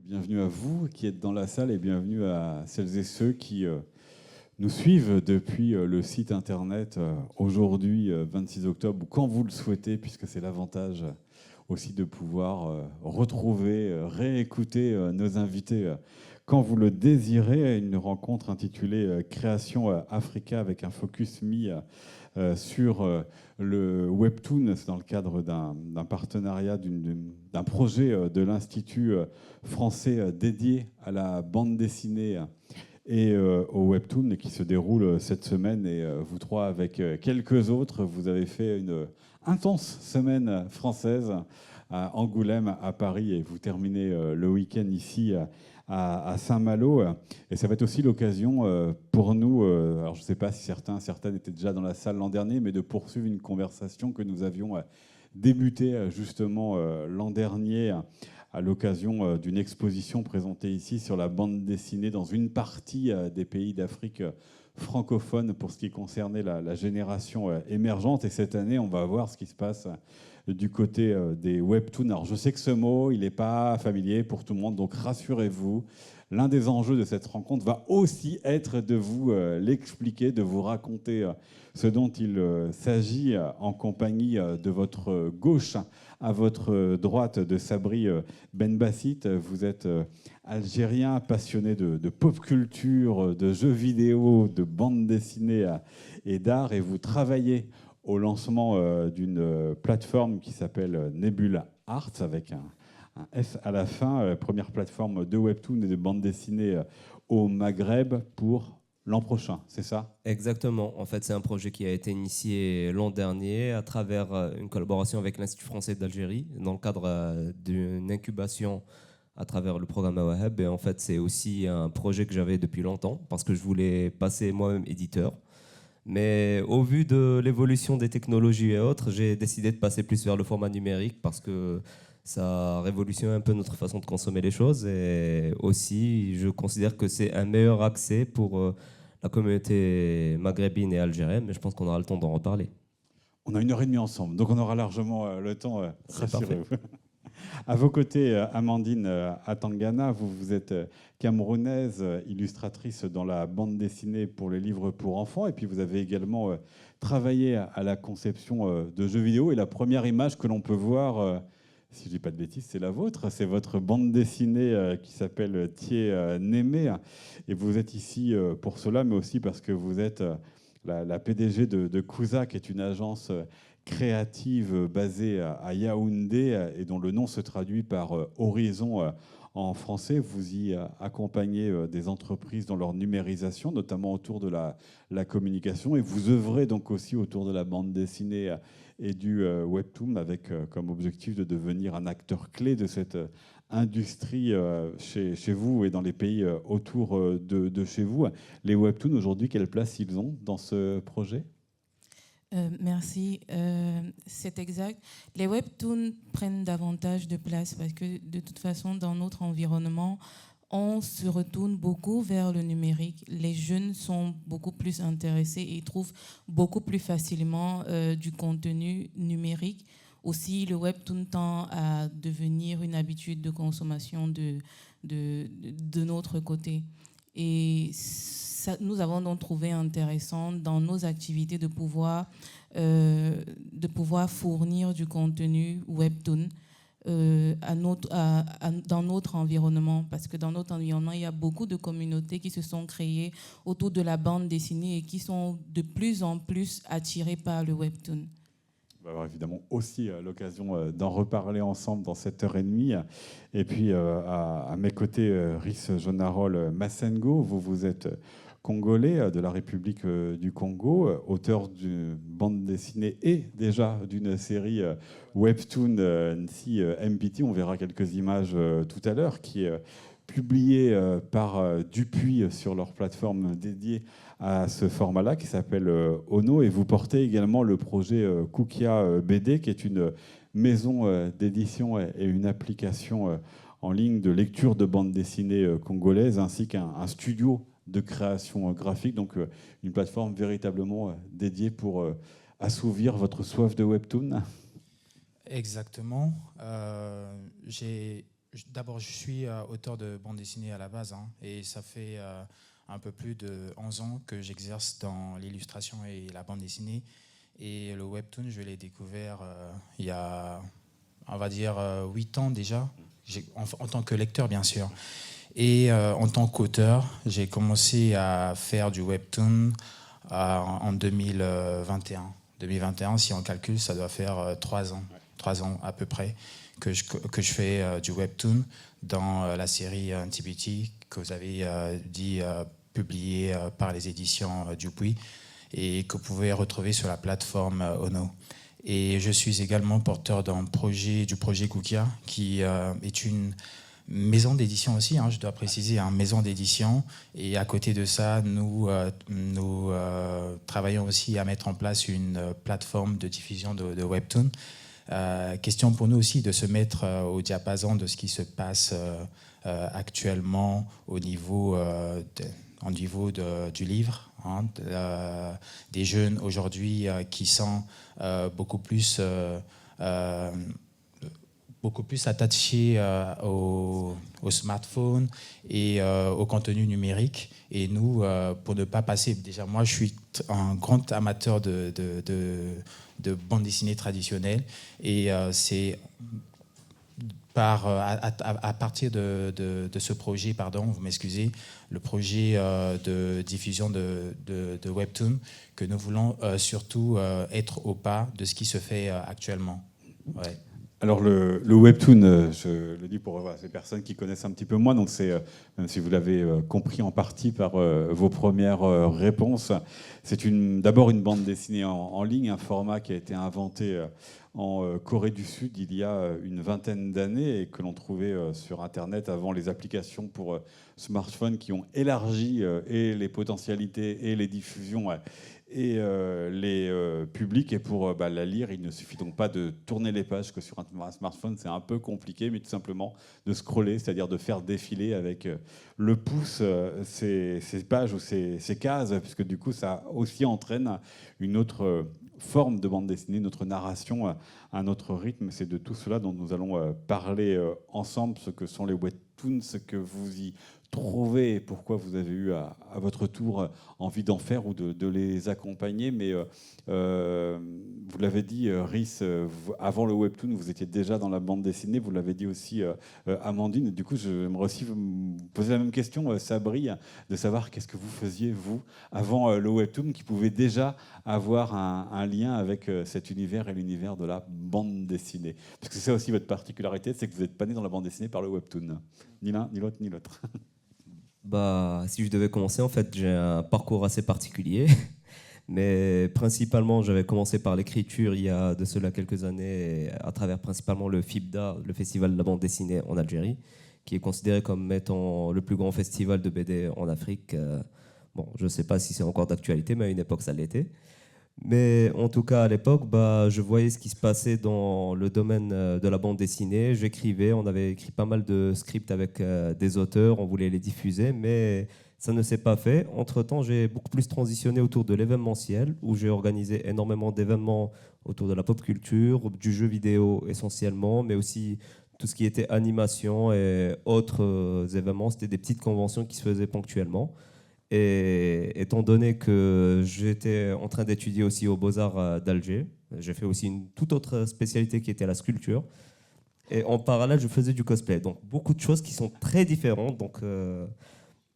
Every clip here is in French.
bienvenue à vous qui êtes dans la salle et bienvenue à celles et ceux qui nous suivent depuis le site internet aujourd'hui, 26 octobre, ou quand vous le souhaitez, puisque c'est l'avantage aussi de pouvoir retrouver, réécouter nos invités quand vous le désirez. Une rencontre intitulée Création Africa avec un focus mis sur le webtoon. C'est dans le cadre d'un partenariat, d'un projet de l'Institut français dédié à la bande dessinée et au webtoon qui se déroule cette semaine. Et vous trois, avec quelques autres, vous avez fait une intense semaine française à Angoulême, à Paris, et vous terminez le week-end ici à Saint-Malo. Et ça va être aussi l'occasion pour nous, alors je ne sais pas si certaines étaient déjà dans la salle l'an dernier, mais de poursuivre une conversation que nous avions débutée justement l'an dernier à l'occasion d'une exposition présentée ici sur la bande dessinée dans une partie des pays d'Afrique francophone pour ce qui concernait la génération émergente. Et cette année, on va voir ce qui se passe du côté des webtoons. Alors je sais que ce mot, il n'est pas familier pour tout le monde, donc rassurez-vous, l'un des enjeux de cette rencontre va aussi être de vous l'expliquer, de vous raconter ce dont il s'agit en compagnie de votre gauche à votre droite, de Sabri Benbassit. Vous êtes algérien, passionné de pop culture, de jeux vidéo, de bande dessinée et d'art, et vous travaillez au lancement d'une plateforme qui s'appelle Nebula Arts, avec un S à la fin, première plateforme de webtoon et de bande dessinée au Maghreb pour l'an prochain, c'est ça? Exactement. En fait, c'est un projet qui a été initié l'an dernier à travers une collaboration avec l'Institut français d'Algérie dans le cadre d'une incubation à travers le programme Awaheb. Et en fait, c'est aussi un projet que j'avais depuis longtemps parce que je voulais passer moi-même éditeur. Mais au vu de l'évolution des technologies et autres, j'ai décidé de passer plus vers le format numérique parce que ça révolutionne un peu notre façon de consommer les choses. Et aussi, je considère que c'est un meilleur accès pour la communauté maghrébine et algérienne, mais je pense qu'on aura le temps d'en reparler. On a 1 heure et demie ensemble, donc on aura largement le temps, C'est parfait. rassurez-vous. À vos côtés, Amandine Atangana, vous êtes camerounaise, illustratrice dans la bande dessinée pour les livres pour enfants, et puis vous avez également travaillé à la conception de jeux vidéo. Et la première image que l'on peut voir, si je ne dis pas de bêtises, c'est la vôtre, c'est votre bande dessinée qui s'appelle Thier Némé. Et vous êtes ici pour cela, mais aussi parce que vous êtes la PDG de Kouza, qui est une agence créative basée à Yaoundé et dont le nom se traduit par Horizon en français. Vous y accompagnez des entreprises dans leur numérisation, notamment autour de la communication, et vous œuvrez donc aussi autour de la bande dessinée et du webtoon, avec comme objectif de devenir un acteur clé de cette industrie chez vous et dans les pays autour de chez vous. Les webtoons, aujourd'hui, quelle place ils ont dans ce projet ? Merci. C'est exact. Les webtoons prennent davantage de place parce que de toute façon, dans notre environnement, on se retourne beaucoup vers le numérique. Les jeunes sont beaucoup plus intéressés et trouvent beaucoup plus facilement du contenu numérique. Aussi, le webtoon tend à devenir une habitude de consommation de notre côté. Et nous avons donc trouvé intéressant dans nos activités de pouvoir fournir du contenu webtoon dans notre environnement, parce que dans notre environnement, il y a beaucoup de communautés qui se sont créées autour de la bande dessinée et qui sont de plus en plus attirées par le webtoon. On va avoir évidemment aussi l'occasion d'en reparler ensemble dans cette heure et demie. Et puis à mes côtés, Rhys Jonarol Massengo, vous êtes congolais de la République du Congo, auteur d'une bande dessinée et déjà d'une série webtoon Nsi MPT. On verra quelques images tout à l'heure, qui est publiée par Dupuis sur leur plateforme dédiée à ce format-là, qui s'appelle Ono. Et vous portez également le projet Kukia BD, qui est une maison d'édition et une application en ligne de lecture de bande dessinée congolaise, ainsi qu'un studio de création graphique, donc une plateforme véritablement dédiée pour assouvir votre soif de webtoon. Exactement. J'ai D'abord, je suis auteur de bande dessinée à la base, hein, et ça fait un peu plus de 11 ans que j'exerce dans l'illustration et la bande dessinée. Et le webtoon, je l'ai découvert il y a, on va dire, 8 ans déjà, en tant que lecteur, bien sûr. Et en tant qu'auteur, j'ai commencé à faire du webtoon en 2021. 2021, si on calcule, ça doit faire 3 ans. 3 ans à peu près que je fais du webtoon dans la série TBT que vous avez dit publiée par les éditions Dupuis et que vous pouvez retrouver sur la plateforme Ono. Et je suis également porteur du projet Cookia, qui est une maison d'édition aussi, hein, je dois préciser, une maison d'édition. Et à côté de ça, nous travaillons aussi à mettre en place une plateforme de diffusion de webtoon. Question pour nous aussi de se mettre au diapason de ce qui se passe actuellement au niveau, du livre, hein, des jeunes aujourd'hui qui sont beaucoup plus attachés au smartphone et au contenu numérique. Et nous, pour ne pas passer, déjà moi je suis un grand amateur de bande dessinée traditionnelle, et c'est à partir de ce projet, vous m'excusez, le projet de diffusion de webtoon, que nous voulons surtout être au pas de ce qui se fait actuellement. Ouais. Alors le webtoon, je le dis pour ces personnes qui connaissent un petit peu moins, donc c'est, même si vous l'avez compris en partie par vos premières réponses, c'est d'abord une bande dessinée en ligne, un format qui a été inventé en Corée du Sud il y a une vingtaine d'années et que l'on trouvait sur Internet avant les applications pour smartphones qui ont élargi et les potentialités et les diffusions et les publics. Et pour la lire, il ne suffit donc pas de tourner les pages, que sur un smartphone c'est un peu compliqué, mais tout simplement de scroller, c'est-à-dire de faire défiler avec le pouce ces pages ou ces cases, puisque du coup ça aussi entraîne une autre forme de bande dessinée, notre narration, un autre rythme. C'est de tout cela dont nous allons parler ensemble, ce que sont les webtoons, ce que vous y trouvez et pourquoi vous avez eu à votre tour envie d'en faire ou de les accompagner. Mais vous l'avez dit, Rhys, avant le webtoon, vous étiez déjà dans la bande dessinée. Vous l'avez dit aussi, Amandine. Du coup, j'aimerais aussi vous poser la même question, Sabri, de savoir qu'est-ce que vous faisiez, vous, avant le webtoon, qui pouvait déjà avoir un lien avec cet univers et l'univers de la bande dessinée. Parce que c'est ça aussi votre particularité, c'est que vous n'êtes pas né dans la bande dessinée par le webtoon. Ni l'un, ni l'autre, ni l'autre. Si je devais commencer, en fait, j'ai un parcours assez particulier. Mais principalement, j'avais commencé par l'écriture il y a de cela quelques années, à travers principalement le FIBDA, le Festival de la bande dessinée en Algérie, qui est considéré comme étant le plus grand festival de BD en Afrique. Bon, je ne sais pas si c'est encore d'actualité, mais à une époque, ça l'était. Mais en tout cas, à l'époque, je voyais ce qui se passait dans le domaine de la bande dessinée. J'écrivais, on avait écrit pas mal de scripts avec des auteurs, on voulait les diffuser, mais ça ne s'est pas fait. Entre-temps, j'ai beaucoup plus transitionné autour de l'événementiel, où j'ai organisé énormément d'événements autour de la pop culture, du jeu vidéo essentiellement, mais aussi tout ce qui était animation et autres événements. C'était des petites conventions qui se faisaient ponctuellement. Et étant donné que j'étais en train d'étudier aussi aux Beaux-Arts d'Alger, j'ai fait aussi une toute autre spécialité qui était la sculpture. Et en parallèle, je faisais du cosplay. Donc, beaucoup de choses qui sont très différentes.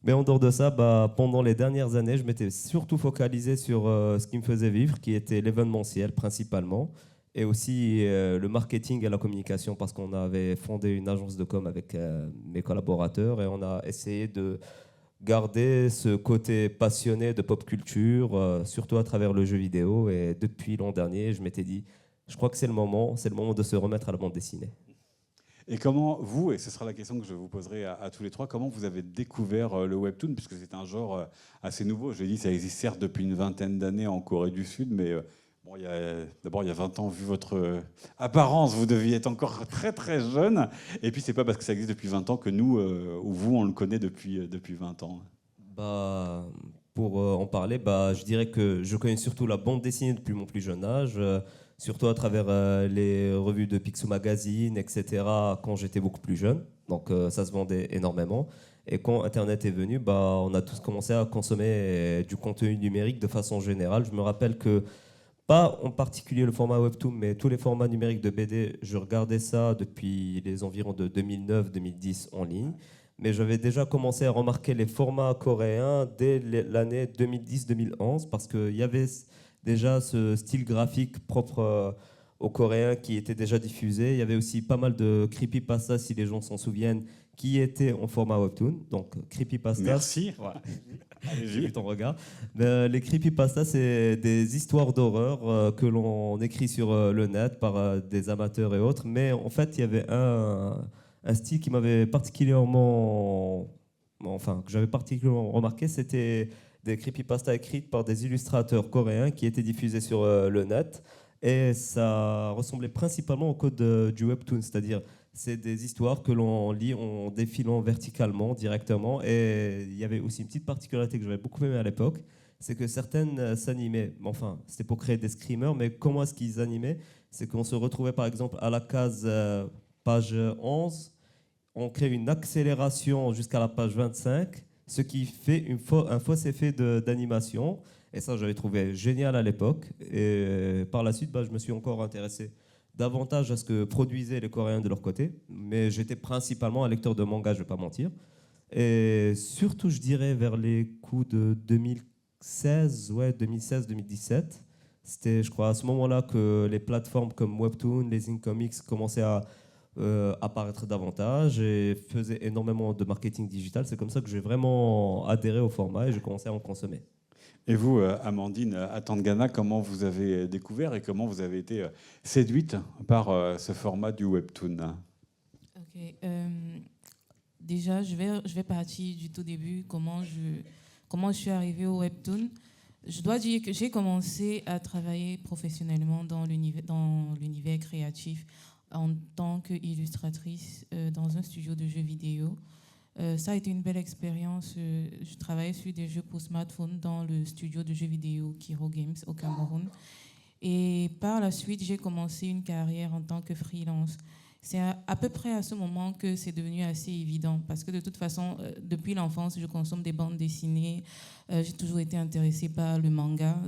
Mais en dehors de ça, pendant les dernières années, je m'étais surtout focalisé sur ce qui me faisait vivre, qui était l'événementiel principalement, et aussi le marketing et la communication, parce qu'on avait fondé une agence de com avec mes collaborateurs et on a essayé de garder ce côté passionné de pop culture, surtout à travers le jeu vidéo. Et depuis l'an dernier, je m'étais dit, je crois que c'est le moment de se remettre à la bande dessinée. Et comment vous, et ce sera la question que je vous poserai à tous les trois, comment vous avez découvert le webtoon, puisque c'est un genre assez nouveau. Je l'ai dit, ça existe certes depuis une vingtaine d'années en Corée du Sud, mais d'abord, il y a 20 ans, vu votre apparence, vous deviez être encore très très jeune. Et puis, c'est pas parce que ça existe depuis 20 ans que nous, ou vous, on le connaît depuis 20 ans. pour en parler, je dirais que je connais surtout la bande dessinée depuis mon plus jeune âge, surtout à travers les revues de Picsou Magazine, etc., quand j'étais beaucoup plus jeune. Donc ça se vendait énormément. Et quand Internet est venu, on a tous commencé à consommer du contenu numérique de façon générale. Je me rappelle que, pas en particulier le format Webtoon, mais tous les formats numériques de BD, je regardais ça depuis les environs de 2009-2010 en ligne. Mais j'avais déjà commencé à remarquer les formats coréens dès l'année 2010-2011 parce qu'il y avait déjà ce style graphique propre aux Coréens qui était déjà diffusé. Il y avait aussi pas mal de creepypasta, si les gens s'en souviennent, qui étaient en format Webtoon. Donc, creepypasta. Merci. J'ai vu ton regard. Les creepypasta, c'est des histoires d'horreur que l'on écrit sur le net par des amateurs et autres. Mais en fait, il y avait un style qui m'avait particulièrement, que j'avais particulièrement remarqué, c'était des creepypasta écrites par des illustrateurs coréens qui étaient diffusés sur le net. Et ça ressemblait principalement au code du Webtoon, c'est-à-dire c'est des histoires que l'on lit en défilant verticalement, directement. Et il y avait aussi une petite particularité que j'avais beaucoup aimé à l'époque, c'est que certaines s'animaient. Enfin, c'était pour créer des screamers, mais comment est-ce qu'ils animaient? C'est qu'on se retrouvait par exemple à la case page 11, on crée une accélération jusqu'à la page 25, ce qui fait un faux effet d'animation. Et ça, j'avais trouvé génial à l'époque. Et par la suite, je me suis encore intéressé davantage à ce que produisaient les Coréens de leur côté. Mais j'étais principalement un lecteur de manga, je ne vais pas mentir. Et surtout, je dirais, vers les coups de 2016-2017. C'était, je crois, à ce moment-là que les plateformes comme Webtoon, les Incomics commençaient à apparaître davantage et faisaient énormément de marketing digital. C'est comme ça que j'ai vraiment adhéré au format et j'ai commencé à en consommer. Et vous, Amandine Atangana, comment vous avez découvert et comment vous avez été séduite par ce format du Webtoon? Ok. Déjà, je vais partir du tout début, comment je suis arrivée au Webtoon. Je dois dire que j'ai commencé à travailler professionnellement dans l'univers créatif en tant qu'illustratrice dans un studio de jeux vidéo. Ça a été une belle expérience. Je travaillais sur des jeux pour smartphone dans le studio de jeux vidéo Kiro Games au Cameroun. Et par la suite, j'ai commencé une carrière en tant que freelance. C'est à peu près à ce moment que c'est devenu assez évident parce que de toute façon, depuis l'enfance, je consomme des bandes dessinées. J'ai toujours été intéressée par le manga.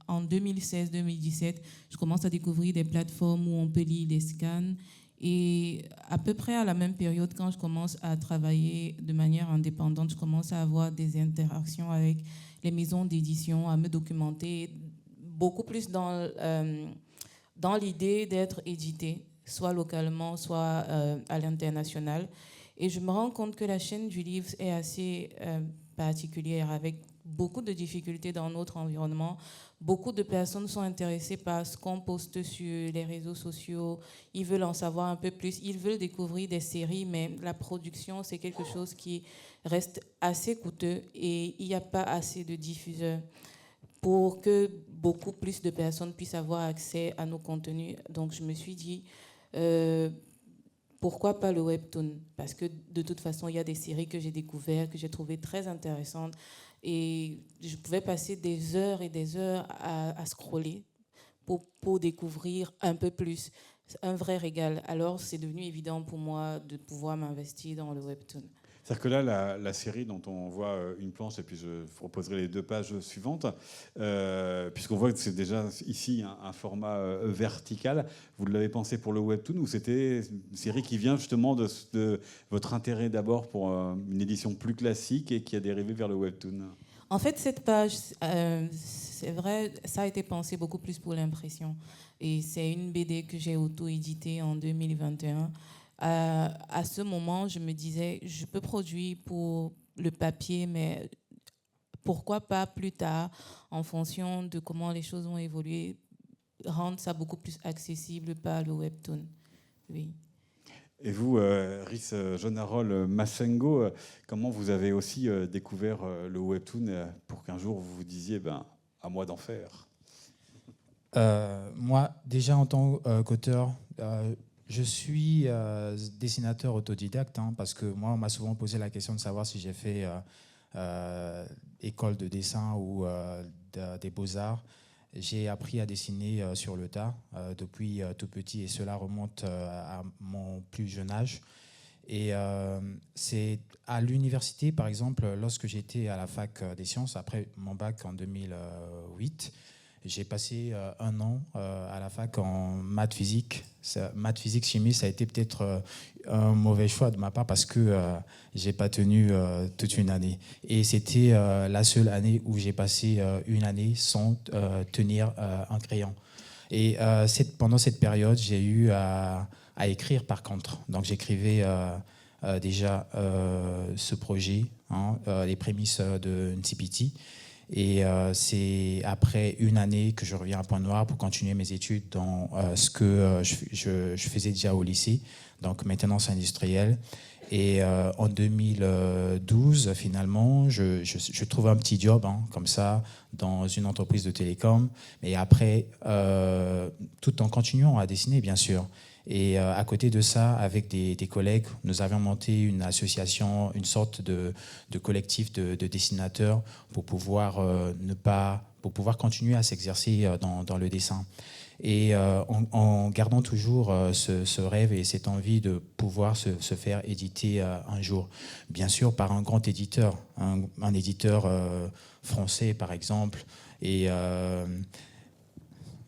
En 2016-2017, je commence à découvrir des plateformes où on peut lire des scans. Et à peu près à la même période, quand je commence à travailler de manière indépendante, je commence à avoir des interactions avec les maisons d'édition, à me documenter beaucoup plus dans l'idée d'être édité, soit localement, soit à l'international. Et je me rends compte que la chaîne du livre est assez particulière, avec beaucoup de difficultés dans notre environnement. Beaucoup de personnes sont intéressées par ce qu'on poste sur les réseaux sociaux. Ils veulent en savoir un peu plus. Ils veulent découvrir des séries, mais la production, c'est quelque chose qui reste assez coûteux et il n'y a pas assez de diffuseurs pour que beaucoup plus de personnes puissent avoir accès à nos contenus. Donc, je me suis dit, pourquoi pas le Webtoon? Parce que de toute façon, il y a des séries que j'ai découvertes, que j'ai trouvées très intéressantes. Et je pouvais passer des heures et des heures à scroller pour découvrir un peu plus. C'est un vrai régal. Alors, c'est devenu évident pour moi de pouvoir m'investir dans le Webtoon. C'est-à-dire que là, la série dont on voit une planche, et puis je vous proposerai les 2 pages suivantes, puisqu'on voit que c'est déjà ici un format vertical, vous l'avez pensé pour le Webtoon ou c'était une série qui vient justement de votre intérêt d'abord pour une édition plus classique et qui a dérivé vers le Webtoon? En fait, cette page, c'est vrai, ça a été pensé beaucoup plus pour l'impression. Et c'est une BD que j'ai auto-éditée en 2021. À ce moment, je me disais, je peux produire pour le papier, mais pourquoi pas plus tard, en fonction de comment les choses vont évoluer, rendre ça beaucoup plus accessible par le Webtoon. Oui. Et vous, Rhys Jonarol Massengo, comment vous avez aussi découvert le Webtoon pour qu'un jour vous vous disiez, à moi d'en faire? Moi, déjà en tant qu'auteur, je suis dessinateur autodidacte, parce que moi, on m'a souvent posé la question de savoir si j'ai fait école de dessin ou des beaux-arts, j'ai appris à dessiner sur le tas depuis tout petit, et cela remonte à mon plus jeune âge. Et c'est à l'université, par exemple, lorsque j'étais à la fac des sciences, après mon bac en 2008, j'ai passé 1 an à la fac en maths physique. Maths physique chimie, ça a été peut-être un mauvais choix de ma part parce que j'ai pas tenu toute une année. Et c'était la seule année où j'ai passé une année sans tenir un crayon. Et pendant cette période, j'ai eu à écrire par contre. Donc j'écrivais déjà ce projet, les prémices de Ncipiti. Et c'est après une année que je reviens à Pointe-Noire pour continuer mes études dans ce que je faisais déjà au lycée, donc maintenance industrielle. Et en 2012, finalement, je trouve un petit job comme ça dans une entreprise de télécom. Mais après, tout en continuant à dessiner, bien sûr. Et à côté de ça, avec des collègues, nous avions monté une association, une sorte de collectif de dessinateurs pour pouvoir pour pouvoir continuer à s'exercer dans le dessin. Et en gardant toujours ce rêve et cette envie de pouvoir se faire éditer un jour, bien sûr par un grand éditeur, un éditeur français par exemple. Et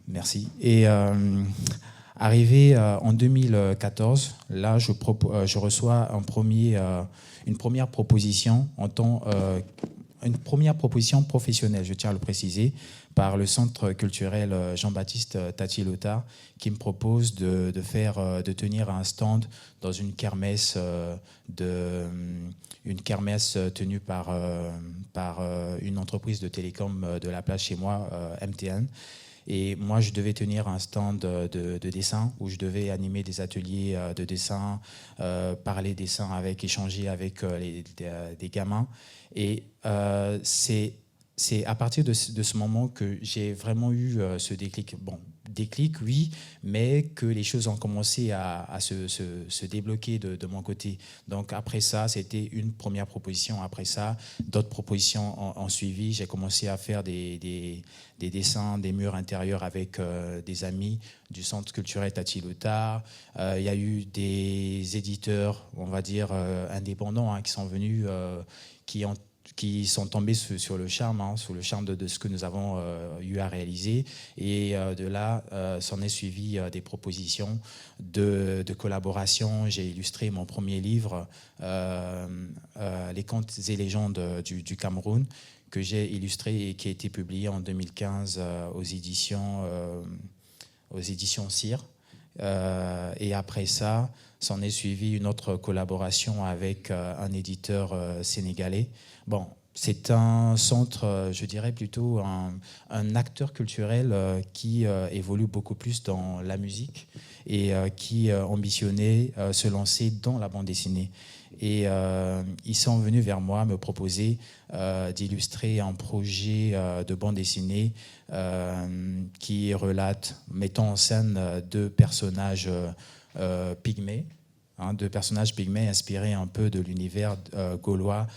merci. Et arrivé en 2014, là, je reçois une première proposition une première proposition professionnelle, je tiens à le préciser, par le Centre culturel Jean-Baptiste Tati-Lothar, qui me propose de tenir un stand dans une kermesse tenue par une entreprise de télécom de la place chez moi, MTN. Et moi, je devais tenir un stand de dessin où je devais animer des ateliers de dessin, parler dessin échanger avec des gamins. Et c'est à partir de ce moment que j'ai vraiment eu ce déclic. Bon, déclic, oui, mais que les choses ont commencé à se débloquer de mon côté. Donc après ça, c'était une première proposition. Après ça, d'autres propositions ont suivi. J'ai commencé à faire des dessins, des murs intérieurs avec des amis du Centre culturel Tati-Lothar. Il y a eu des éditeurs, on va dire, indépendants qui sont venus, qui sont tombés sur le charme, sous le charme de ce que nous avons eu à réaliser. Et de là, s'en est suivi des propositions de collaboration. J'ai illustré mon premier livre, Les contes et légendes du Cameroun, que j'ai illustré et qui a été publié en 2015 aux éditions CIR. Et après ça, s'en est suivi une autre collaboration avec un éditeur sénégalais. Bon, c'est un centre, je dirais plutôt un acteur culturel qui évolue beaucoup plus dans la musique et qui ambitionnait se lancer dans la bande dessinée. Et ils sont venus vers moi me proposer d'illustrer un projet de bande dessinée qui relate, mettant en scène deux personnages pygmées, deux personnages pygmées inspirés un peu de l'univers gaulois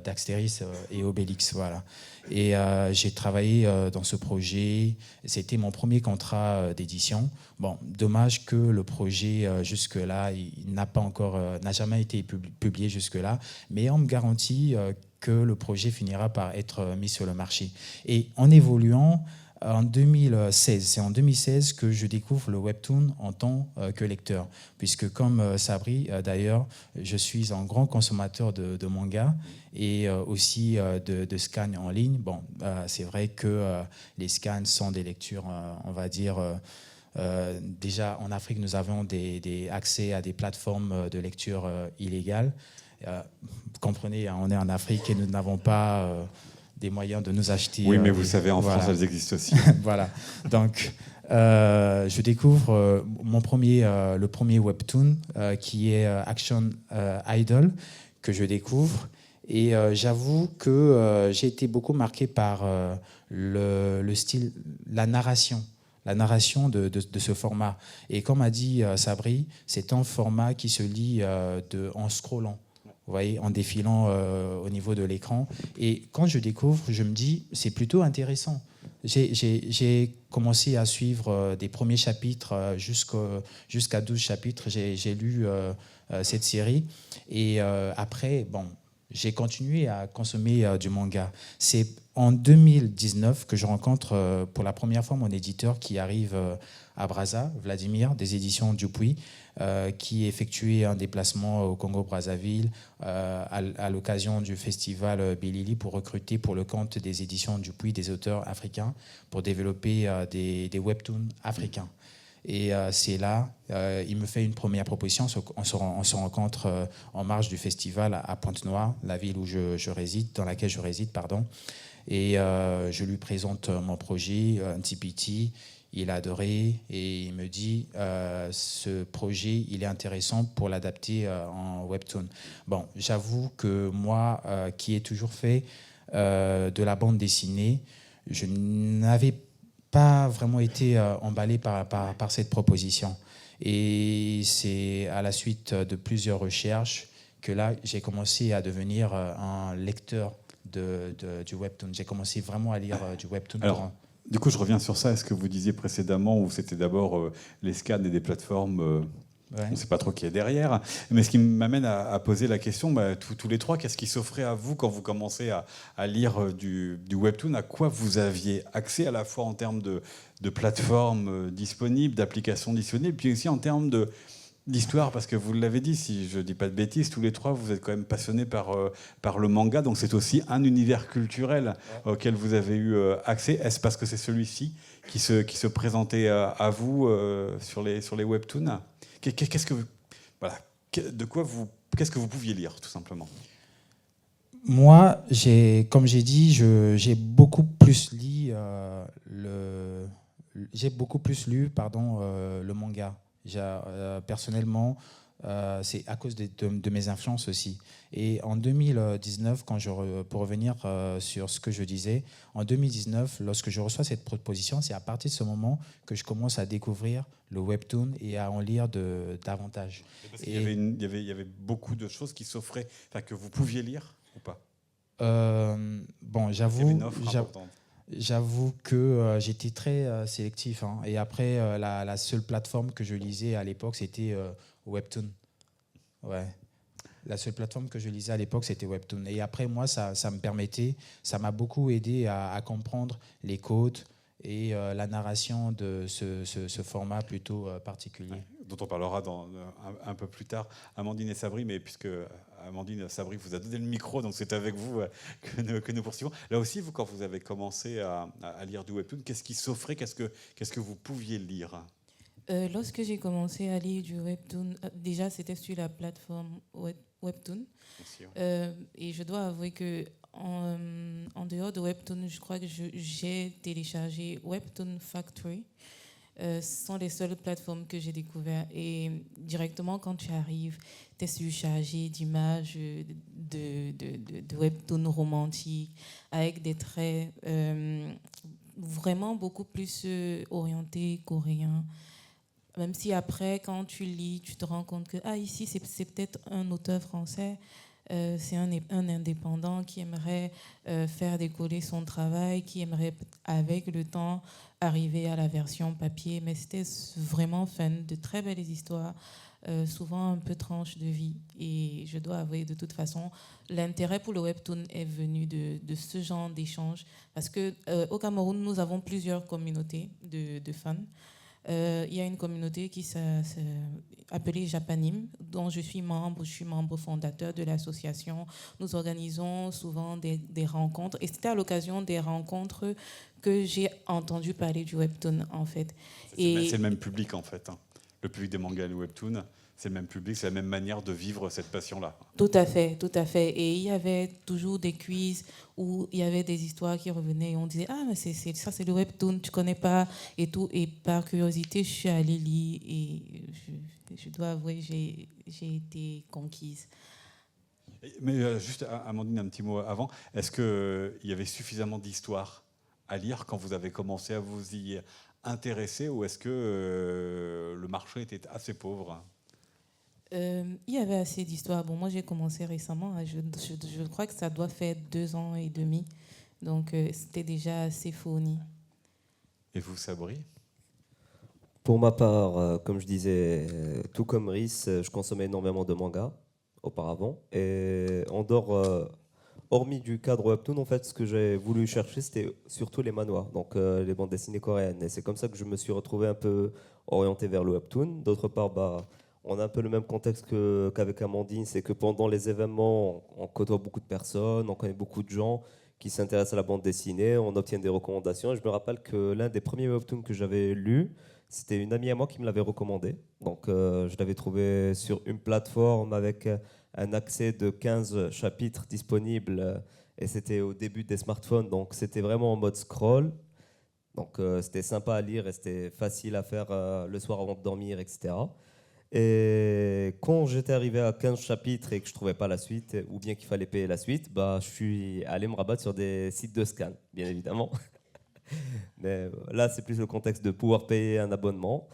d'Astérix et Obélix. Voilà. Et j'ai travaillé dans ce projet. C'était mon premier contrat d'édition. Bon, dommage que le projet jusque-là, il n'a jamais été publié jusque-là, mais on me garantit que le projet finira par être mis sur le marché. Et en évoluant, c'est en 2016 que je découvre le webtoon en tant que lecteur, puisque comme Sabri, d'ailleurs, je suis un grand consommateur de manga et aussi de scans en ligne. Bon, c'est vrai que les scans sont des lectures, on va dire, déjà en Afrique, nous avons des accès à des plateformes de lecture illégales. Vous comprenez, on est en Afrique et nous n'avons pas des moyens de nous acheter. Oui, mais vous savez, en France, elles existent aussi. Voilà. Donc, je découvre le premier webtoon qui est Action Idol, que je découvre. Et j'avoue que j'ai été beaucoup marqué par le style, la narration de ce format. Et comme a dit Sabri, c'est un format qui se lit en scrollant. vous voyez, en défilant au niveau de l'écran. Et quand je découvre, je me dis, c'est plutôt intéressant. J'ai commencé à suivre des premiers chapitres jusqu'à 12 chapitres. J'ai lu cette série. Et après, bon, j'ai continué à consommer du manga. C'est en 2019 que je rencontre pour la première fois mon éditeur qui arrive à Brazza, Vladimir, des éditions Dupuis, qui effectuait un déplacement au Congo-Brazzaville à l'occasion du festival Bilili pour recruter pour le compte des éditions Dupuis des auteurs africains pour développer des webtoons africains. Et c'est là, il me fait une première proposition. On se rencontre en marge du festival à Pointe-Noire, la ville où je réside, dans laquelle je réside, pardon. Et je lui présente mon projet, un TPT. Il a adoré et il me dit ce projet, il est intéressant pour l'adapter en webtoon. Bon, j'avoue que moi, qui ai toujours fait de la bande dessinée, je n'avais pas vraiment été emballé par cette proposition. Et c'est à la suite de plusieurs recherches que là, j'ai commencé à devenir un lecteur du webtoon. J'ai commencé vraiment à lire du webtoon. Alors, du coup, je reviens sur ça. Est-ce que vous disiez précédemment où c'était d'abord les scans et des plateformes Ouais. On ne sait pas trop qui est derrière. Mais ce qui m'amène à poser la question, tous les trois, qu'est-ce qui s'offrait à vous quand vous commencez à lire du webtoon? À quoi vous aviez accès à la fois en termes de plateformes disponibles, d'applications disponibles, puis aussi en termes d'histoire, parce que vous l'avez dit, si je ne dis pas de bêtises, tous les trois, vous êtes quand même passionnés par le manga, donc c'est aussi un univers culturel auquel vous avez eu accès. Est-ce parce que c'est celui-ci qui se présentait à vous sur les webtoons? Qu'est-ce que vous pouviez lire, tout simplement? Moi, comme j'ai dit, j'ai beaucoup plus lu le manga. Personnellement, c'est à cause de mes influences aussi. Et en 2019, pour revenir sur ce que je disais, en 2019, lorsque je reçois cette proposition, c'est à partir de ce moment que je commence à découvrir le webtoon et à en lire davantage. Il y avait beaucoup de choses qui s'offraient, que vous pouviez lire ou pas? Bon, j'avoue que j'étais très sélectif. Hein. Et après, la seule plateforme que je lisais à l'époque, c'était Webtoon. Ouais. La seule plateforme que je lisais à l'époque, c'était Webtoon. Et après, moi, ça m'a beaucoup aidé à comprendre les codes et la narration de ce format plutôt particulier. Dont on parlera un peu plus tard, Amandine et Sabri, mais puisque Amandine Sabri vous a donné le micro, donc c'est avec vous que nous poursuivons. Là aussi, vous, quand vous avez commencé à lire du webtoon, qu'est-ce qui s'offrait, qu'est-ce que vous pouviez lire? Lorsque j'ai commencé à lire du webtoon, déjà c'était sur la plateforme Webtoon. Et je dois avouer que en dehors de Webtoon, je crois que j'ai téléchargé Webtoon Factory. Ce sont les seules plateformes que j'ai découvertes. Et directement, quand tu arrives, tu es surchargé d'images de webtoons romantiques avec des traits vraiment beaucoup plus orientés coréens. Même si après, quand tu lis, tu te rends compte que ici, c'est peut-être un auteur français, c'est un indépendant qui aimerait faire décoller son travail, qui aimerait, avec le temps, arriver à la version papier. Mais c'était vraiment fun, de très belles histoires, souvent un peu tranches de vie. Et je dois avouer, de toute façon, l'intérêt pour le webtoon est venu de ce genre d'échange. Parce qu'au Cameroun, nous avons plusieurs communautés de fans. Il y a une communauté qui appelée Japanim, dont je suis membre fondateur de l'association. Nous organisons souvent des rencontres, et c'était à l'occasion des rencontres que j'ai entendu parler du webtoon, en fait. C'est le même public, en fait. Hein. Le public des mangas et le webtoon, c'est le même public, c'est la même manière de vivre cette passion-là. Tout à fait, tout à fait. Et il y avait toujours des quiz où il y avait des histoires qui revenaient et on disait mais ça c'est le webtoon, tu connais pas et tout. Et par curiosité, je suis allée lire et je dois avouer, j'ai été conquise. Mais juste, Amandine, un petit mot avant. Est-ce qu'il y avait suffisamment d'histoires à lire quand vous avez commencé à vous y intéresser, ou est-ce que le marché était assez pauvre? Il y avait assez d'histoires. Bon, moi, j'ai commencé récemment. Hein. Je crois que ça doit faire 2 ans et demi. Donc, c'était déjà assez fourni. Et vous, Sabri? Pour ma part, comme je disais, tout comme Rhys, je consommais énormément de mangas auparavant. Et en dehors, hormis du cadre webtoon, en fait, ce que j'ai voulu chercher, c'était surtout les manhwas, donc les bandes dessinées coréennes. Et c'est comme ça que je me suis retrouvé un peu orienté vers le webtoon. D'autre part, bah, on a un peu le même contexte qu'avec Amandine, c'est que pendant les événements, on côtoie beaucoup de personnes, on connaît beaucoup de gens qui s'intéressent à la bande dessinée, on obtient des recommandations. Et je me rappelle que l'un des premiers webtoons que j'avais lu, c'était une amie à moi qui me l'avait recommandé. Donc, je l'avais trouvé sur une plateforme avec un accès de 15 chapitres disponibles. Et c'était au début des smartphones. Donc, c'était vraiment en mode scroll. Donc, c'était sympa à lire et c'était facile à faire le soir avant de dormir, etc. Et quand j'étais arrivé à 15 chapitres et que je ne trouvais pas la suite, ou bien qu'il fallait payer la suite, bah, je suis allé me rabattre sur des sites de scan, bien évidemment. Mais là, c'est plus le contexte de pouvoir payer un abonnement.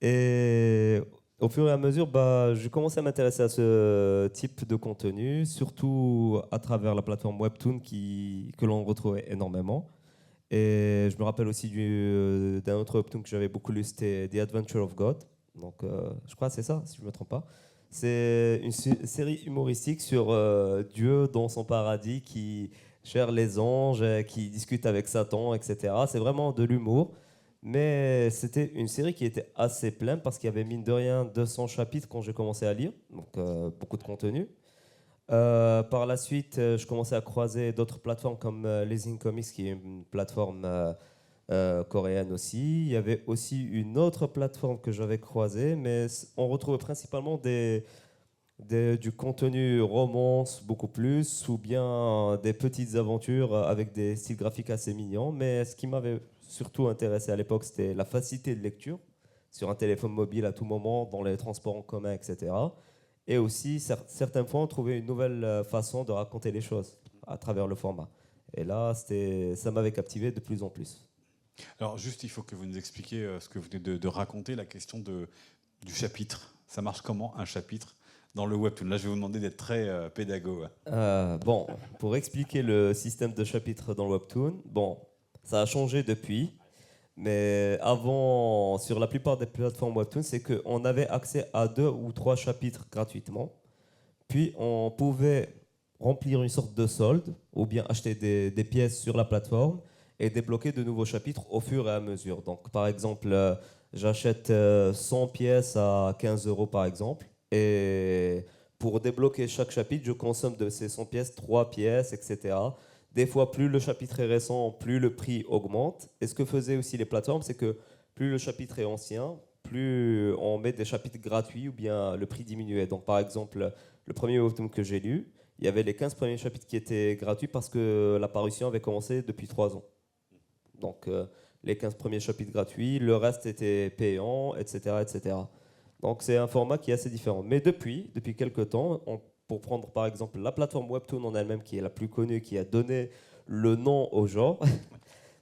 Et au fur et à mesure, bah, j'ai commencé à m'intéresser à ce type de contenu, surtout à travers la plateforme Webtoon que l'on retrouvait énormément. Et je me rappelle aussi d'un autre webtoon que j'avais beaucoup lu, c'était The Adventure of God. Donc, je crois que c'est ça, si je ne me trompe pas. C'est une série humoristique sur Dieu dans son paradis qui cherche les anges, qui discute avec Satan, etc. C'est vraiment de l'humour. Mais c'était une série qui était assez pleine parce qu'il y avait mine de rien 200 chapitres quand j'ai commencé à lire. Donc, beaucoup de contenu. Par la suite, je commençais à croiser d'autres plateformes comme Lezing Comics, qui est une plateforme coréenne aussi. Il y avait aussi une autre plateforme que j'avais croisée, mais on retrouvait principalement du contenu romance beaucoup plus, ou bien des petites aventures avec des styles graphiques assez mignons. Mais ce qui m'avait surtout intéressé à l'époque, c'était la facilité de lecture sur un téléphone mobile à tout moment, dans les transports en commun, etc. Et aussi, certaines fois, on trouvait une nouvelle façon de raconter les choses à travers le format. Et là, ça m'avait captivé de plus en plus. Alors juste, il faut que vous nous expliquiez ce que vous venez de raconter, la question du chapitre. Ça marche comment, un chapitre dans le webtoon? Là, je vais vous demander d'être très pédagogue. Bon, pour expliquer le système de chapitres dans le webtoon, bon, ça a changé depuis. Mais avant, sur la plupart des plateformes webtoon, c'est qu'on avait accès à 2 ou 3 chapitres gratuitement. Puis on pouvait remplir une sorte de solde ou bien acheter des pièces sur la plateforme et débloquer de nouveaux chapitres au fur et à mesure. Donc par exemple, j'achète 100 pièces à 15 euros par exemple. Et pour débloquer chaque chapitre, je consomme de ces 100 pièces 3 pièces, etc. Des fois, plus le chapitre est récent, plus le prix augmente. Et ce que faisaient aussi les plateformes, c'est que plus le chapitre est ancien, plus on met des chapitres gratuits ou bien le prix diminuait. Donc, par exemple, le premier webtoon que j'ai lu, il y avait les 15 premiers chapitres qui étaient gratuits parce que la parution avait commencé depuis 3 ans. Donc, les 15 premiers chapitres gratuits, le reste était payant, etc., etc. Donc, c'est un format qui est assez différent. Mais depuis quelques temps, pour prendre par exemple la plateforme Webtoon en elle-même, qui est la plus connue, qui a donné le nom au genre,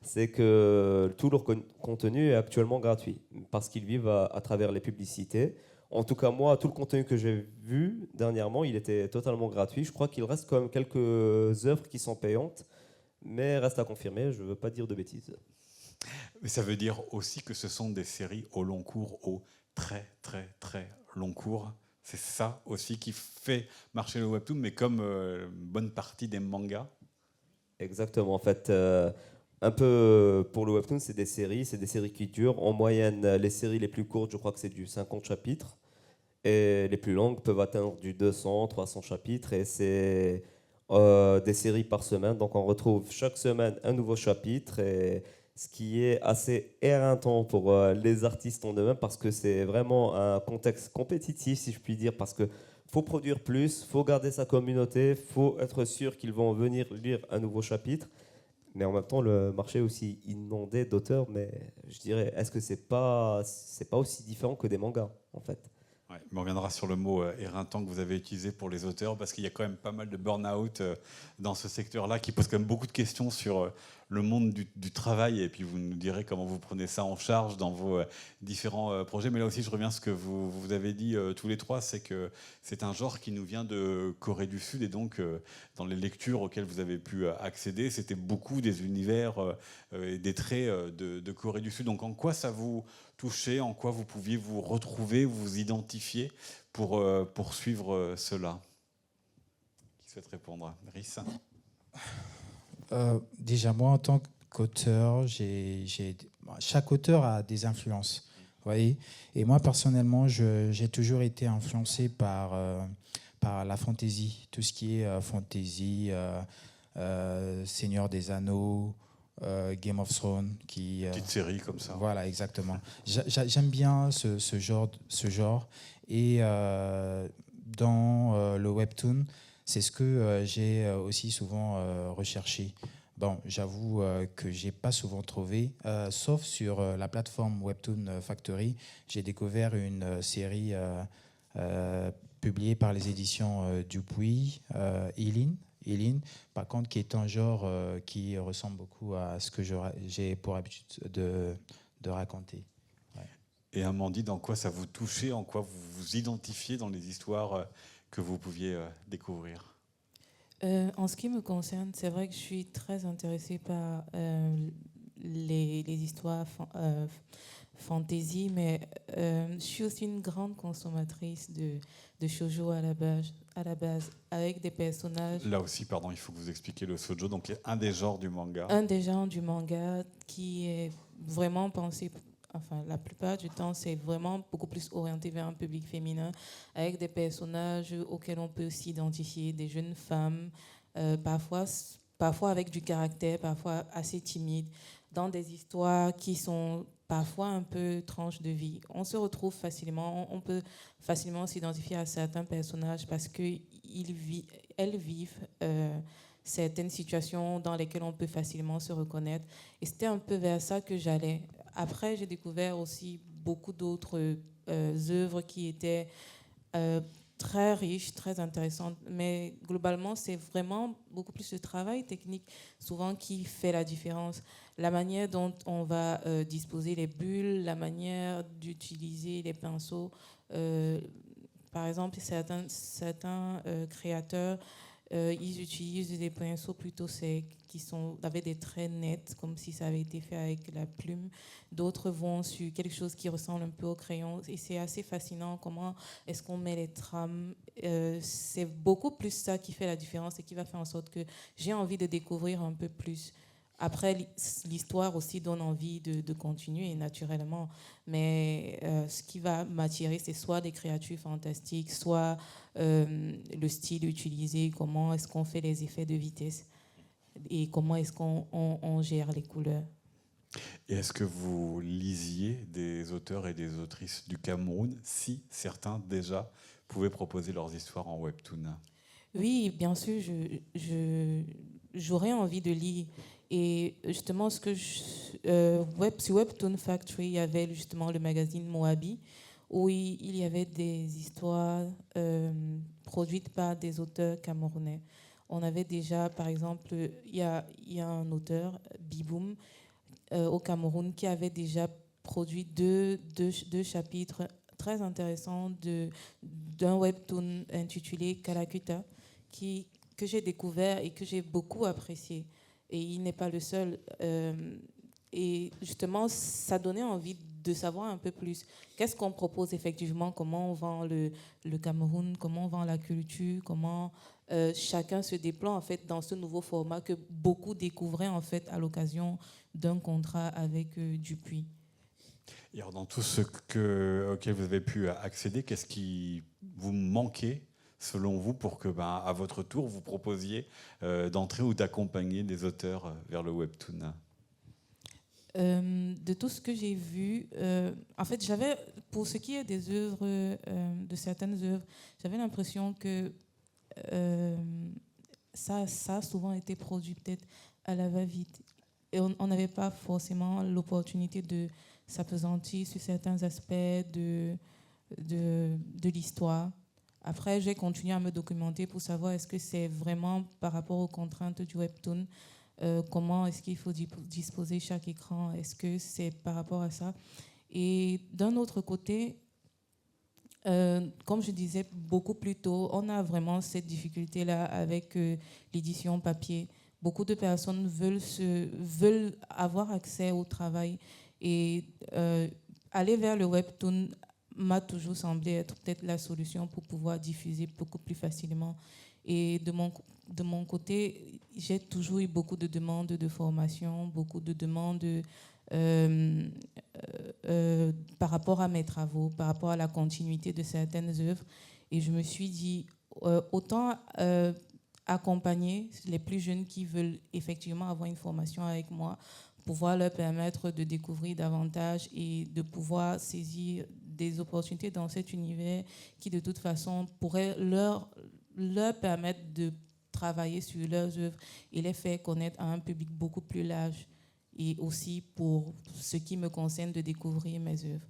c'est que tout leur contenu est actuellement gratuit, parce qu'ils vivent à travers les publicités. En tout cas, moi, tout le contenu que j'ai vu dernièrement, il était totalement gratuit. Je crois qu'il reste quand même quelques œuvres qui sont payantes, mais reste à confirmer, je ne veux pas dire de bêtises. Mais ça veut dire aussi que ce sont des séries au long cours, au très très très long cours. C'est ça aussi qui fait marcher le webtoon, mais comme une bonne partie des mangas. Exactement, en fait, un peu pour le webtoon, c'est des séries qui durent. En moyenne, les séries les plus courtes, je crois que c'est du 50 chapitres. Et les plus longues peuvent atteindre du 200, 300 chapitres. Et c'est des séries par semaine. Donc on retrouve chaque semaine un nouveau chapitre. Et ce qui est assez éreintant pour les artistes en eux-mêmes, parce que c'est vraiment un contexte compétitif, si je puis dire, parce que faut produire plus, faut garder sa communauté, faut être sûr qu'ils vont venir lire un nouveau chapitre. Mais en même temps, le marché est aussi inondé d'auteurs. Mais je dirais, est-ce que c'est pas aussi différent que des mangas, en fait? Ouais, Mais on reviendra sur le mot éreintant que vous avez utilisé pour les auteurs, parce qu'il y a quand même pas mal de burn-out dans ce secteur-là, qui pose quand même beaucoup de questions sur le monde du travail. Et puis vous nous direz comment vous prenez ça en charge dans vos différents projets. Mais là aussi, je reviens à ce que vous avez dit tous les trois, c'est que c'est un genre qui nous vient de Corée du Sud. Et donc, dans les lectures auxquelles vous avez pu accéder, c'était beaucoup des univers et des traits de Corée du Sud. Donc en quoi ça vous touchait, en quoi vous pouviez vous retrouver, vous identifier pour poursuivre cela? Qui souhaite répondre? Rhys? Déjà, moi, en tant qu'auteur, chaque auteur a des influences. Vous voyez. Et moi, personnellement, j'ai toujours été influencé par la fantasy. Tout ce qui est fantasy, Seigneur des Anneaux, Game of Thrones. Petite série comme ça. Voilà, exactement. J'aime bien ce genre. Et dans le webtoon, c'est ce que j'ai aussi souvent recherché. Bon, j'avoue que j'ai pas souvent trouvé, sauf sur la plateforme Webtoon Factory. J'ai découvert une série publiée par les éditions Dupuis, Eileen, par contre, qui est un genre qui ressemble beaucoup à ce que j'ai pour habitude de raconter. Ouais. Et Amandine, dans quoi ça vous touchait, en quoi vous vous identifiez dans les histoires que vous pouviez découvrir? En ce qui me concerne, c'est vrai que je suis très intéressée par les histoires fantasy, mais je suis aussi une grande consommatrice de shoujo à la base, avec des personnages. Là aussi, pardon, il faut que vous expliquiez le shoujo, donc un des genres du manga. Un des genres du manga qui est vraiment pensé, enfin la plupart du temps, c'est vraiment beaucoup plus orienté vers un public féminin, avec des personnages auxquels on peut s'identifier, des jeunes femmes, parfois avec du caractère, parfois assez timides, dans des histoires qui sont parfois un peu tranches de vie. On se retrouve facilement, on peut facilement s'identifier à certains personnages parce qu'elles vivent certaines situations dans lesquelles on peut facilement se reconnaître. Et c'était un peu vers ça que j'allais. Après, j'ai découvert aussi beaucoup d'autres œuvres qui étaient très riches, très intéressantes. Mais globalement, c'est vraiment beaucoup plus le travail technique, souvent, qui fait la différence. La manière dont on va disposer les bulles, la manière d'utiliser les pinceaux. Par exemple, certains créateurs, ils utilisent des pinceaux plutôt secs qui avaient des traits nets, comme si ça avait été fait avec la plume. D'autres vont sur quelque chose qui ressemble un peu au crayon. Et c'est assez fascinant comment est-ce qu'on met les trames. C'est beaucoup plus ça qui fait la différence et qui va faire en sorte que j'ai envie de découvrir un peu plus. Après, l'histoire aussi donne envie de continuer naturellement. Mais ce qui va m'attirer, c'est soit des créatures fantastiques, soit le style utilisé, comment est-ce qu'on fait les effets de vitesse et comment est-ce qu'on gère les couleurs. Et est-ce que vous lisiez des auteurs et des autrices du Cameroun, si certains déjà pouvaient proposer leurs histoires en webtoon? Oui, bien sûr, j'aurais envie de lire. Et justement, sur Webtoon Factory, il y avait justement le magazine Moabi, où il y avait des histoires produites par des auteurs camerounais. On avait déjà, par exemple, il y a un auteur, Biboum, au Cameroun, qui avait déjà produit deux chapitres très intéressants d'un webtoon intitulé Kalakuta, que j'ai découvert et que j'ai beaucoup apprécié. Et il n'est pas le seul. Et justement, ça donnait envie de savoir un peu plus. Qu'est-ce qu'on propose effectivement? Comment on vend le Cameroun? Comment on vend la culture? Comment chacun se déploie en fait dans ce nouveau format que beaucoup découvraient en fait à l'occasion d'un contrat avec Dupuis. Et alors, dans tout ce auquel vous avez pu accéder, qu'est-ce qui vous manquait selon vous pour que, à votre tour, vous proposiez d'entrer ou d'accompagner des auteurs vers le webtoon? De tout ce que j'ai vu, en fait, pour ce qui est des œuvres, de certaines œuvres, j'avais l'impression que ça a souvent été produit peut-être à la va-vite. Et on n'avait pas forcément l'opportunité de s'appesantir sur certains aspects, de l'histoire. Après, j'ai continué à me documenter pour savoir est-ce que c'est vraiment par rapport aux contraintes du webtoon, comment est-ce qu'il faut disposer chaque écran, est-ce que c'est par rapport à ça. Et d'un autre côté, comme je disais beaucoup plus tôt, on a vraiment cette difficulté-là avec l'édition papier. Beaucoup de personnes veulent avoir accès au travail et aller vers le webtoon m'a toujours semblé être peut-être la solution pour pouvoir diffuser beaucoup plus facilement. Et de mon côté, j'ai toujours eu beaucoup de demandes de formation, beaucoup de demandes par rapport à mes travaux, par rapport à la continuité de certaines œuvres. Et je me suis dit, autant accompagner les plus jeunes qui veulent effectivement avoir une formation avec moi, pouvoir leur permettre de découvrir davantage et de pouvoir saisir des opportunités dans cet univers qui, de toute façon, pourraient leur permettre de travailler sur leurs œuvres et les faire connaître à un public beaucoup plus large. Et aussi pour ce qui me concerne de découvrir mes œuvres.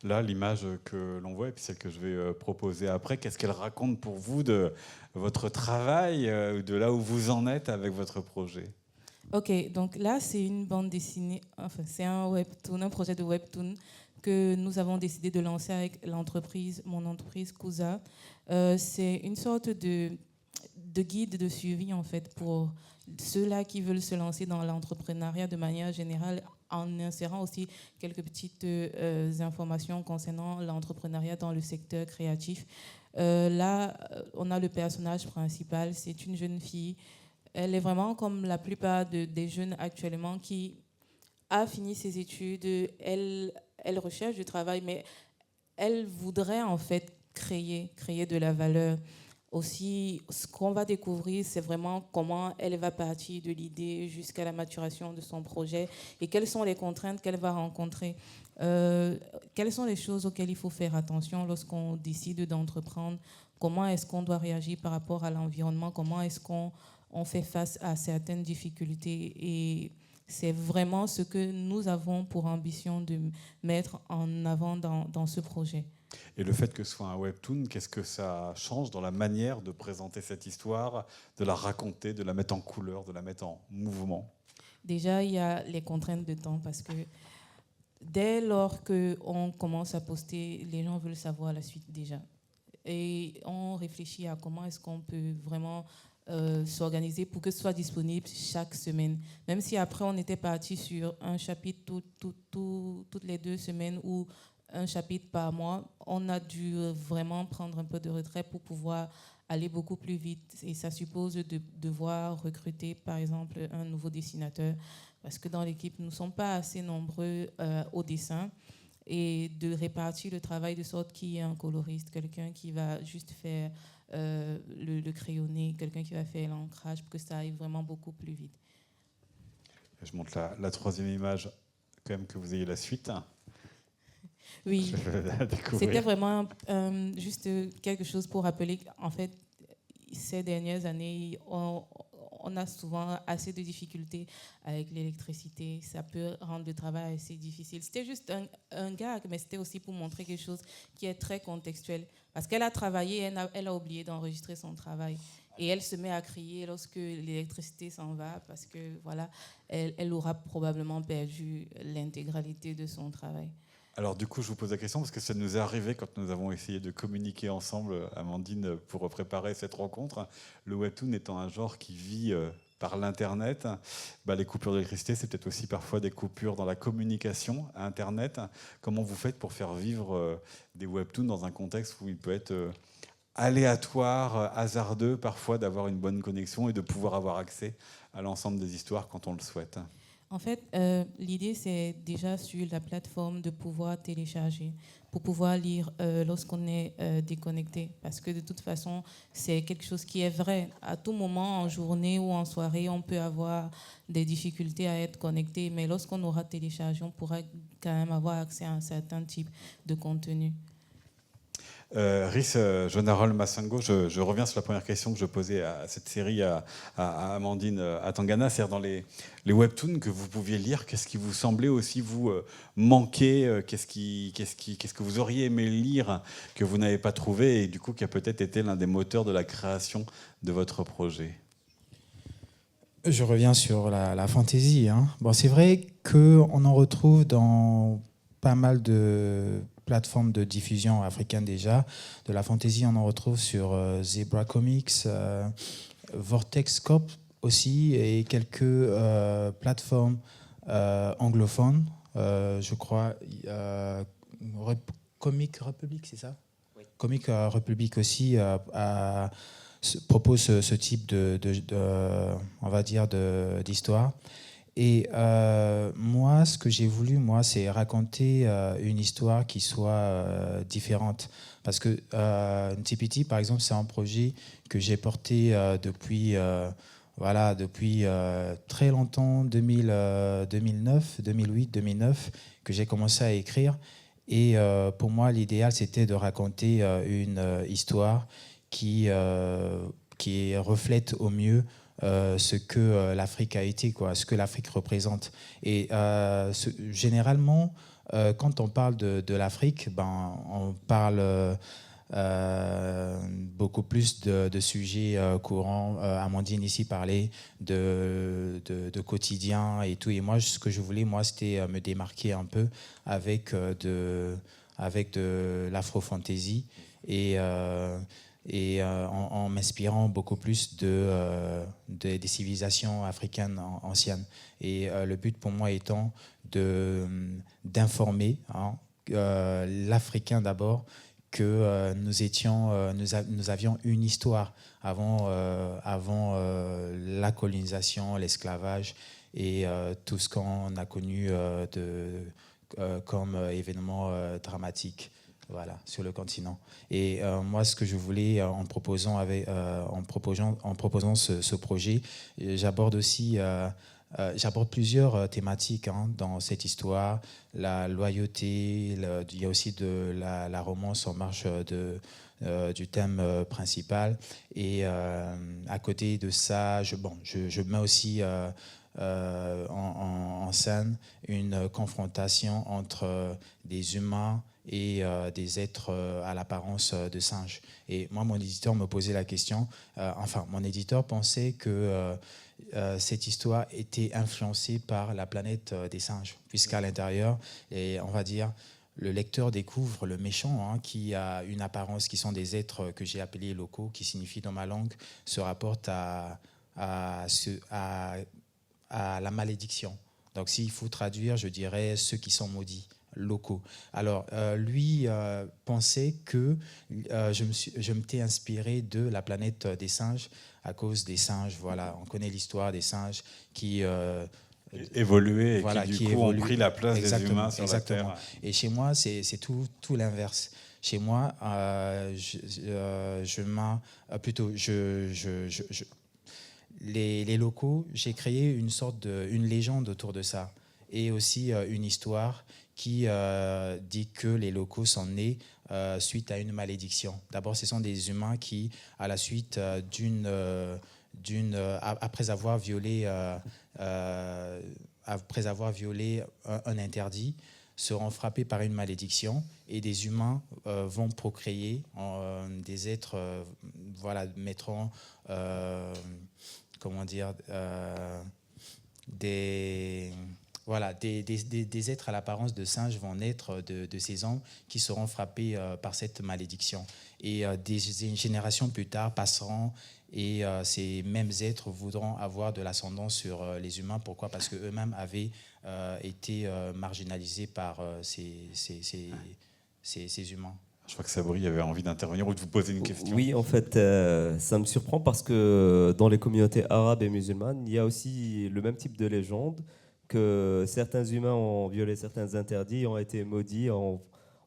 Là, l'image que l'on voit, et puis celle que je vais proposer après, qu'est-ce qu'elle raconte pour vous de votre travail, de là où vous en êtes avec votre projet? Ok, donc là, c'est une bande dessinée, enfin, c'est un webtoon, un projet de webtoon que nous avons décidé de lancer avec mon entreprise Kusa. C'est une sorte de guide de suivi, en fait, pour ceux-là qui veulent se lancer dans l'entrepreneuriat de manière générale, en insérant aussi quelques petites informations concernant l'entrepreneuriat dans le secteur créatif. Là, on a le personnage principal, c'est une jeune fille. Elle est vraiment comme la plupart des jeunes actuellement qui a fini ses études, elle recherche du travail, mais elle voudrait en fait créer de la valeur. Aussi, ce qu'on va découvrir, c'est vraiment comment elle va partir de l'idée jusqu'à la maturation de son projet et quelles sont les contraintes qu'elle va rencontrer. Quelles sont les choses auxquelles il faut faire attention lorsqu'on décide d'entreprendre? Comment est-ce qu'on doit réagir par rapport à l'environnement? Comment est-ce qu'on fait face à certaines difficultés? Et c'est vraiment ce que nous avons pour ambition de mettre en avant dans ce projet. Et le fait que ce soit un webtoon, qu'est-ce que ça change dans la manière de présenter cette histoire, de la raconter, de la mettre en couleur, de la mettre en mouvement? Déjà, il y a les contraintes de temps parce que dès lors qu'on commence à poster, les gens veulent savoir la suite déjà. Et on réfléchit à comment est-ce qu'on peut vraiment s'organiser pour que ce soit disponible chaque semaine. Même si après on était parti sur un chapitre toutes les 2 semaines ou un chapitre par mois, on a dû vraiment prendre un peu de retrait pour pouvoir aller beaucoup plus vite. Et ça suppose de devoir recruter, par exemple, un nouveau dessinateur, parce que dans l'équipe, nous ne sommes pas assez nombreux au dessin, et de répartir le travail de sorte qu'il y ait un coloriste, quelqu'un qui va juste faire le crayonné, quelqu'un qui va faire l'ancrage, pour que ça aille vraiment beaucoup plus vite. Je montre la troisième image, quand même, que vous ayez la suite. Oui, c'était vraiment juste quelque chose pour rappeler qu'en fait, ces dernières années, on a souvent assez de difficultés avec l'électricité. Ça peut rendre le travail assez difficile. C'était juste un gag, mais c'était aussi pour montrer quelque chose qui est très contextuel. Parce qu'elle a travaillé, elle a oublié d'enregistrer son travail. Et elle se met à crier lorsque l'électricité s'en va, parce que voilà, elle aura probablement perdu l'intégralité de son travail. Alors du coup, je vous pose la question parce que ça nous est arrivé quand nous avons essayé de communiquer ensemble, Amandine, pour préparer cette rencontre. Le webtoon étant un genre qui vit par l'Internet, les coupures d'électricité, c'est peut-être aussi parfois des coupures dans la communication à Internet. Comment vous faites pour faire vivre des webtoons dans un contexte où il peut être aléatoire, hasardeux, parfois d'avoir une bonne connexion et de pouvoir avoir accès à l'ensemble des histoires quand on le souhaite? En fait, l'idée, c'est déjà sur la plateforme de pouvoir télécharger pour pouvoir lire lorsqu'on est déconnecté. Parce que de toute façon, c'est quelque chose qui est vrai. À tout moment, en journée ou en soirée, on peut avoir des difficultés à être connecté. Mais lorsqu'on aura téléchargé, on pourra quand même avoir accès à un certain type de contenu. Rhys Jonarol Massango, je reviens sur la première question que je posais à cette série à Amandine Atangana, c'est-à-dire dans les webtoons que vous pouviez lire, qu'est-ce qui vous semblait aussi vous manquer, qu'est-ce que vous auriez aimé lire que vous n'avez pas trouvé et du coup qui a peut-être été l'un des moteurs de la création de votre projet? Je reviens sur la fantaisie. Hein. Bon, c'est vrai qu'on en retrouve dans pas mal de plateformes de diffusion africaines déjà. De la fantaisie, on en retrouve sur Zebra Comics, Vortex Corp aussi, et quelques plateformes anglophones, je crois. Comic Republic, c'est ça? Oui. Comic Republic aussi propose ce type on va dire, d'histoire. Et moi, ce que j'ai voulu, c'est raconter une histoire qui soit différente. Parce que Ntipiti, par exemple, c'est un projet que j'ai porté depuis très longtemps, 2009, 2008, 2009, que j'ai commencé à écrire. Et pour moi, l'idéal, c'était de raconter une histoire qui reflète au mieux ce que l'Afrique a été, ce que l'Afrique représente. Et généralement, quand on parle de l'Afrique, on parle beaucoup plus de sujets courants. Amandine ici parlait de quotidien et tout. Et moi, ce que je voulais, c'était me démarquer un peu avec de l'afro-fantasy et en m'inspirant beaucoup plus des civilisations africaines anciennes. Et le but pour moi étant d'informer l'Africain d'abord que nous avions une histoire avant la colonisation, l'esclavage et tout ce qu'on a connu comme événement dramatique. Voilà, sur le continent. Et moi, ce que je voulais en proposant ce projet, j'aborde plusieurs thématiques dans cette histoire. La loyauté, il y a aussi de la romance en marge du thème principal. Et à côté de ça, je mets aussi en scène une confrontation entre des humains et des êtres à l'apparence de singes. Et moi, mon éditeur me posait la question, mon éditeur pensait que cette histoire était influencée par la planète des singes, puisqu'à l'intérieur, et on va dire, le lecteur découvre le méchant qui a une apparence, qui sont des êtres que j'ai appelés locaux, qui signifient dans ma langue, se rapporte à la malédiction. Donc s'il faut traduire, je dirais ceux qui sont maudits, locaux. Alors lui pensait que je m'étais inspiré de la planète des singes à cause des singes. Voilà, on connaît l'histoire des singes qui évolué et qui du coup ont pris la place des humains sur la Terre. Et chez moi, c'est tout l'inverse. Chez moi, les locaux, j'ai créé une légende autour de ça et aussi une histoire qui dit que les locaux sont nés suite à une malédiction. D'abord, ce sont des humains qui, à la suite après avoir violé un interdit, seront frappés par une malédiction et des humains vont procréer, des êtres mettront des êtres à l'apparence de singes vont naître de ces hommes qui seront frappés par cette malédiction. Et des générations plus tard passeront et ces mêmes êtres voudront avoir de l'ascendance sur les humains. Pourquoi ? Parce qu'eux-mêmes avaient été marginalisés par ces humains. Je crois que Sabri avait envie d'intervenir ou de vous poser une question. Oui, en fait, ça me surprend parce que dans les communautés arabes et musulmanes, il y a aussi le même type de légende que certains humains ont violé certains interdits et ont été maudits en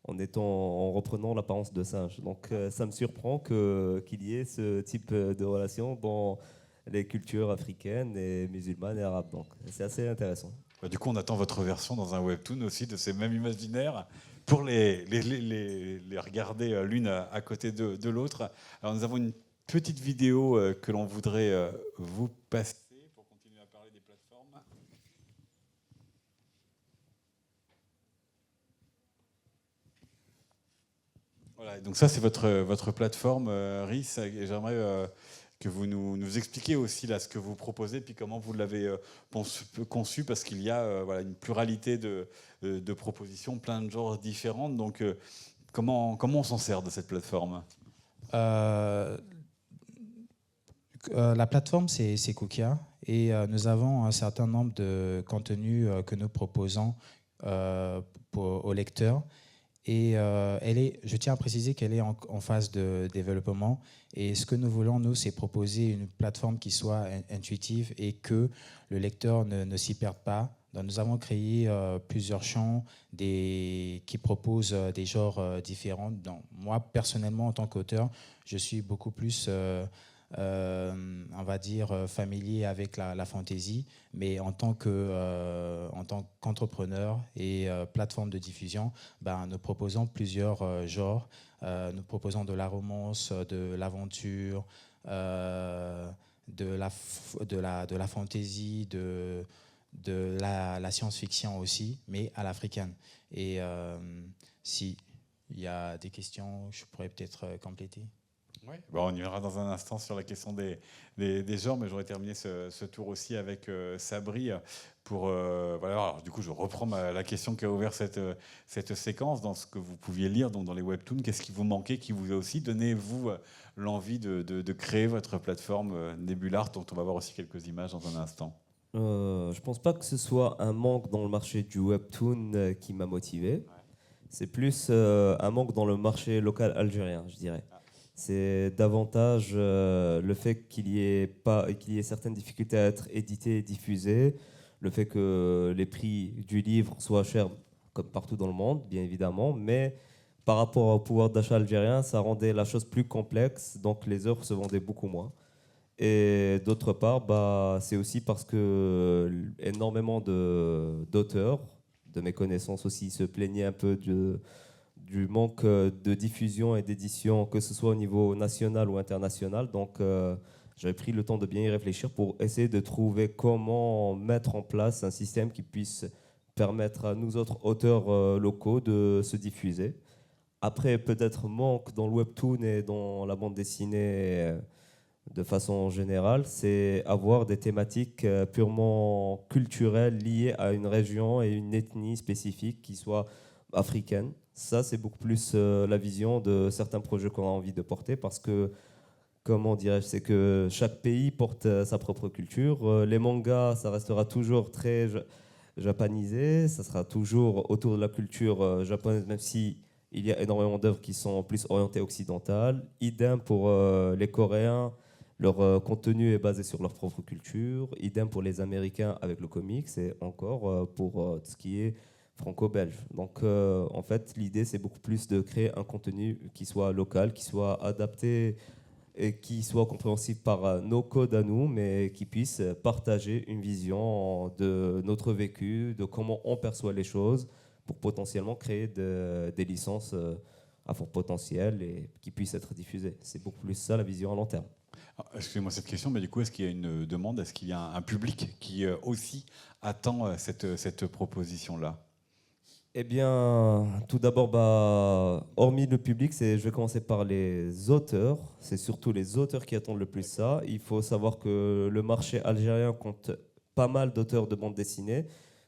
reprenant l'apparence de singe. Donc ça me surprend qu'il y ait ce type de relation dans les cultures africaines et musulmanes et arabes. Donc c'est assez intéressant. Bah, du coup, on attend votre version dans un webtoon aussi de ces mêmes imaginaires pour les regarder l'une à côté de l'autre. Alors, nous avons une petite vidéo que l'on voudrait vous passer pour continuer à parler des plateformes. Voilà, donc ça, c'est votre plateforme, RIS. Et j'aimerais que vous nous expliquiez aussi là, ce que vous proposez, puis comment vous l'avez conçu, parce qu'il y a voilà, une pluralité de propositions, plein de genres différentes. Donc, comment on s'en sert de cette plateforme? La plateforme, c'est Cookia, et nous avons un certain nombre de contenus que nous proposons aux lecteurs. Et je tiens à préciser qu'elle est en phase de développement. Et ce que nous voulons, nous, c'est proposer une plateforme qui soit intuitive et que le lecteur ne s'y perde pas. Donc, nous avons créé plusieurs champs qui proposent des genres différents. Donc, moi, personnellement, en tant qu'auteur, je suis beaucoup plus... on va dire familier avec la fantaisie, mais en tant qu'entrepreneur et plateforme de diffusion, nous proposons plusieurs genres. Nous proposons de la romance, de l'aventure, de la fantaisie, de la science-fiction aussi, mais à l'africaine. Et si il y a des questions, je pourrais peut-être compléter. Oui. Bon, on y verra dans un instant sur la question des genres, mais j'aurais terminé ce tour aussi avec Sabri pour voilà. Alors, du coup, je reprends la question qui a ouvert cette séquence dans ce que vous pouviez lire, donc dans les webtoons. Qu'est-ce qui vous manquait, qui vous a aussi donné vous l'envie de créer votre plateforme Nebulart, dont on va voir aussi quelques images dans un instant? Je pense pas que ce soit un manque dans le marché du webtoon qui m'a motivé. Ouais. C'est plus un manque dans le marché local algérien, je dirais. C'est davantage le fait qu'il y ait certaines difficultés à être édité et diffusé, le fait que les prix du livre soient chers comme partout dans le monde, bien évidemment, mais par rapport au pouvoir d'achat algérien, ça rendait la chose plus complexe, donc les œuvres se vendaient beaucoup moins. Et d'autre part, c'est aussi parce que énormément d'auteurs, de mes connaissances aussi, se plaignaient un peu du manque de diffusion et d'édition, que ce soit au niveau national ou international. Donc, j'avais pris le temps de bien y réfléchir pour essayer de trouver comment mettre en place un système qui puisse permettre à nous autres auteurs locaux de se diffuser. Après, peut-être manque dans le webtoon et dans la bande dessinée de façon générale, c'est avoir des thématiques purement culturelles liées à une région et une ethnie spécifique qui soit africaine. Ça, c'est beaucoup plus la vision de certains projets qu'on a envie de porter parce que, comment dirais-je, c'est que chaque pays porte sa propre culture. Les mangas, ça restera toujours très japanisé, ça sera toujours autour de la culture japonaise, même si il y a énormément d'œuvres qui sont plus orientées occidentales. Idem pour les Coréens, leur contenu est basé sur leur propre culture. Idem pour les Américains avec le comics et encore pour tout ce qui est franco-belge. Donc, en fait, l'idée, c'est beaucoup plus de créer un contenu qui soit local, qui soit adapté et qui soit compréhensible par nos codes à nous, mais qui puisse partager une vision de notre vécu, de comment on perçoit les choses, pour potentiellement créer des licences à fort potentiel et qui puissent être diffusées. C'est beaucoup plus ça, la vision à long terme. Excusez-moi cette question, mais du coup, est-ce qu'il y a une demande? Est-ce qu'il y a un public qui aussi attend cette proposition-là? Eh bien, tout d'abord, hormis le public, je vais commencer par les auteurs. C'est surtout les auteurs qui attendent le plus ça. Il faut savoir que le marché algérien compte pas mal d'auteurs de bande dessinée.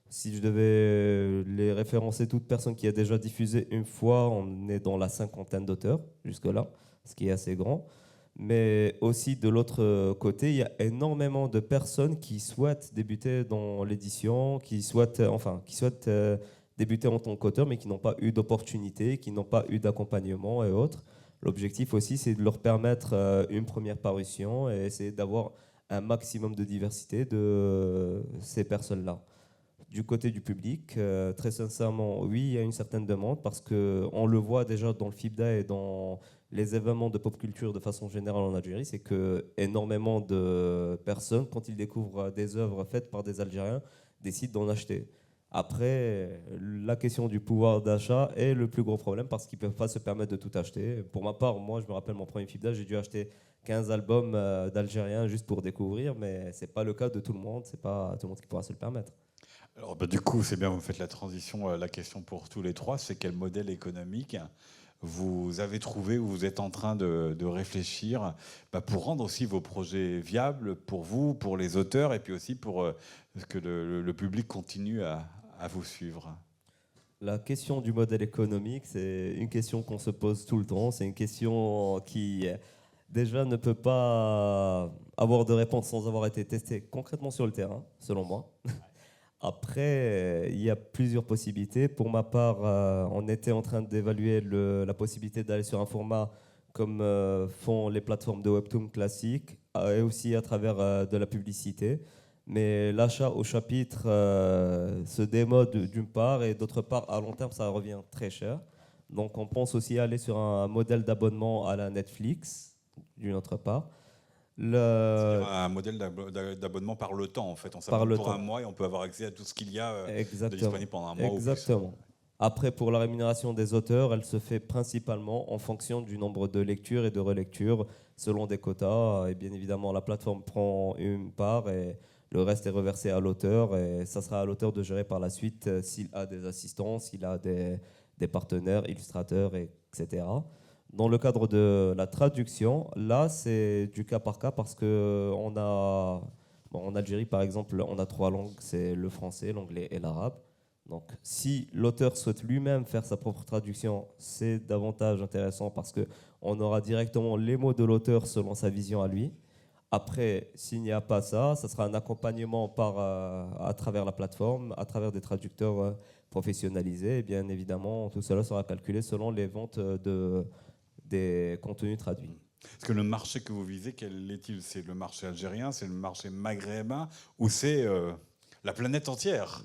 Si je devais les référencer, toute personne qui a déjà diffusé une fois, on est dans la 50aine d'auteurs jusque-là, ce qui est assez grand. Mais aussi, de l'autre côté, il y a énormément de personnes qui souhaitent débuter dans l'édition, qui souhaitent débuter en tant qu'auteur, mais qui n'ont pas eu d'opportunité, qui n'ont pas eu d'accompagnement et autres. L'objectif aussi, c'est de leur permettre une première parution et essayer d'avoir un maximum de diversité de ces personnes-là. Du côté du public, très sincèrement, oui, il y a une certaine demande parce qu'on le voit déjà dans le FIBDA et dans les événements de pop culture de façon générale en Algérie, c'est que énormément de personnes, quand ils découvrent des œuvres faites par des Algériens, décident d'en acheter. Après, la question du pouvoir d'achat est le plus gros problème parce qu'ils ne peuvent pas se permettre de tout acheter. Pour ma part, moi, je me rappelle mon premier FIBDA, j'ai dû acheter 15 albums d'Algériens juste pour découvrir, mais ce n'est pas le cas de tout le monde, c'est pas tout le monde qui pourra se le permettre. Alors, du coup, c'est bien, vous me faites la transition. La question pour tous les trois, c'est quel modèle économique vous avez trouvé ou vous êtes en train de réfléchir pour rendre aussi vos projets viables pour vous, pour les auteurs, et puis aussi pour que le public continue à vous suivre. La question du modèle économique, c'est une question qu'on se pose tout le temps. C'est une question qui, déjà, ne peut pas avoir de réponse sans avoir été testée concrètement sur le terrain, selon moi. Après, il y a plusieurs possibilités. Pour ma part, on était en train d'évaluer la possibilité d'aller sur un format comme font les plateformes de webtoon classiques et aussi à travers de la publicité. Mais l'achat au chapitre se démode d'une part et d'autre part, à long terme, ça revient très cher. Donc on pense aussi aller sur un modèle d'abonnement à la Netflix, d'une autre part. C'est un modèle d'abonnement par le temps, en fait. On s'abonne pour un mois et on peut avoir accès à tout ce qu'il y a de disponible pendant un mois. Exactement. Ou plus. Après, pour la rémunération des auteurs, elle se fait principalement en fonction du nombre de lectures et de relectures selon des quotas. Et bien évidemment, la plateforme prend une part et le reste est reversé à l'auteur. Et ça sera à l'auteur de gérer par la suite s'il a des assistants, s'il a des partenaires, illustrateurs, etc. Dans le cadre de la traduction, là, c'est du cas par cas parce qu'on a, en Algérie, par exemple, on a 3 langues, c'est le français, l'anglais et l'arabe. Donc, si l'auteur souhaite lui-même faire sa propre traduction, c'est davantage intéressant parce qu'on aura directement les mots de l'auteur selon sa vision à lui. Après, s'il n'y a pas ça, ça sera un accompagnement à travers la plateforme, à travers des traducteurs professionnalisés. Et bien évidemment, tout cela sera calculé selon les ventes des contenus traduits. Est-ce que le marché que vous visez, quel est-il? C'est le marché algérien, c'est le marché maghrébin ou c'est la planète entière?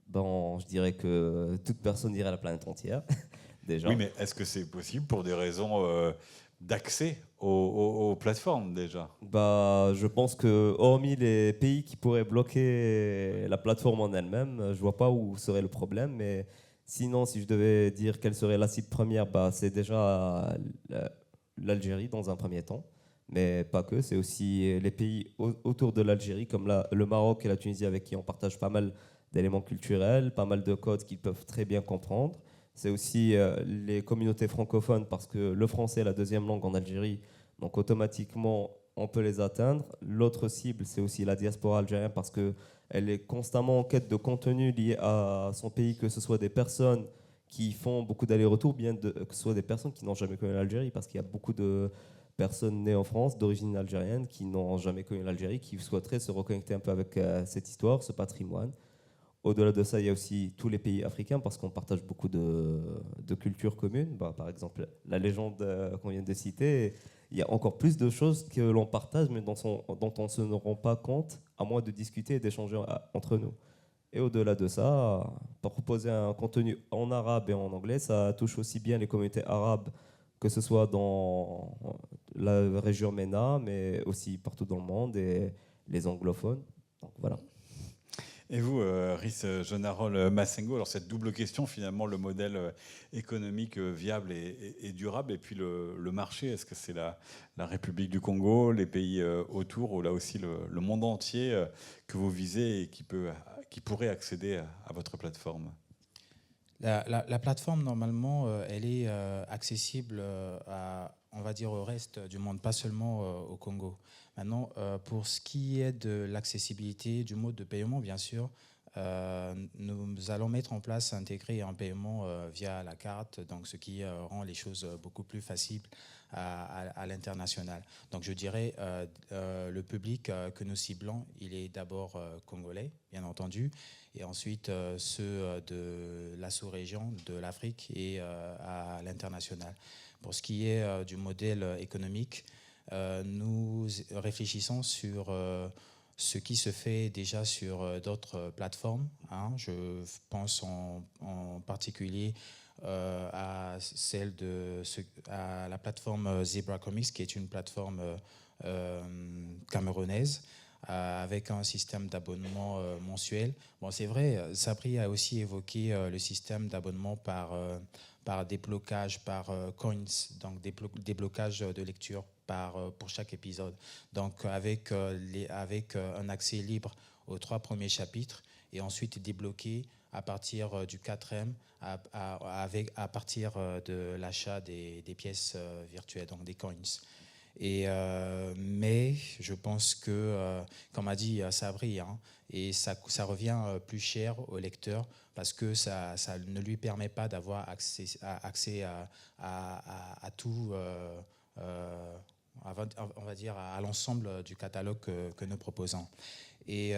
Bon, je dirais que toute personne dirait la planète entière, déjà. Oui, mais est-ce que c'est possible pour des raisons d'accès aux plateformes, déjà? Je pense que, hormis les pays qui pourraient bloquer la plateforme en elle-même, je ne vois pas où serait le problème. Mais sinon, si je devais dire quelle serait la cible première, c'est déjà l'Algérie dans un premier temps. Mais pas que, c'est aussi les pays autour de l'Algérie, comme le Maroc et la Tunisie, avec qui on partage pas mal d'éléments culturels, pas mal de codes qu'ils peuvent très bien comprendre. C'est aussi les communautés francophones, parce que le français est la deuxième langue en Algérie, donc automatiquement, on peut les atteindre. L'autre cible, c'est aussi la diaspora algérienne, parce qu'elle est constamment en quête de contenu lié à son pays, que ce soit des personnes qui font beaucoup d'allers-retours, bien que ce soit des personnes qui n'ont jamais connu l'Algérie, parce qu'il y a beaucoup de personnes nées en France, d'origine algérienne, qui n'ont jamais connu l'Algérie, qui souhaiteraient se reconnecter un peu avec cette histoire, ce patrimoine. Au-delà de ça, il y a aussi tous les pays africains parce qu'on partage beaucoup de cultures communes. Par exemple, la légende qu'on vient de citer, il y a encore plus de choses que l'on partage mais dont on ne se rend pas compte à moins de discuter et d'échanger entre nous. Et au-delà de ça, proposer un contenu en arabe et en anglais, ça touche aussi bien les communautés arabes, que ce soit dans la région MENA, mais aussi partout dans le monde, et les anglophones. Donc voilà. Et vous, Rhys Jonarol Massengo, alors cette double question, finalement, le modèle économique viable et durable, et puis le marché, est-ce que c'est la République du Congo, les pays autour, ou là aussi le monde entier que vous visez et qui pourrait accéder à votre plateforme? La plateforme, normalement, elle est accessible on va dire, au reste du monde, pas seulement au Congo. Maintenant, pour ce qui est de l'accessibilité du mode de paiement, bien sûr, nous allons mettre en place, intégrer un paiement via la carte, donc ce qui rend les choses beaucoup plus faciles à l'international. Donc je dirais, le public que nous ciblons, il est d'abord congolais, bien entendu, et ensuite ceux de la sous-région, de l'Afrique et à l'international. Pour ce qui est du modèle économique, nous réfléchissons sur ce qui se fait déjà sur d'autres plateformes. Je pense en particulier à la plateforme Zebra Comics, qui est une plateforme camerounaise, avec un système d'abonnement mensuel. Bon, c'est vrai, Sabri a aussi évoqué le système d'abonnement par déblocage, par coins, donc déblocage de lecture pour chaque épisode. Donc avec un accès libre aux 3 premiers chapitres et ensuite débloqué à partir du 4e à partir de l'achat des pièces virtuelles, donc des coins. Mais je pense que, comme a dit Sabri, et ça revient plus cher au lecteur parce que ça ne lui permet pas d'avoir accès à tout, on va dire à l'ensemble du catalogue que nous proposons. Et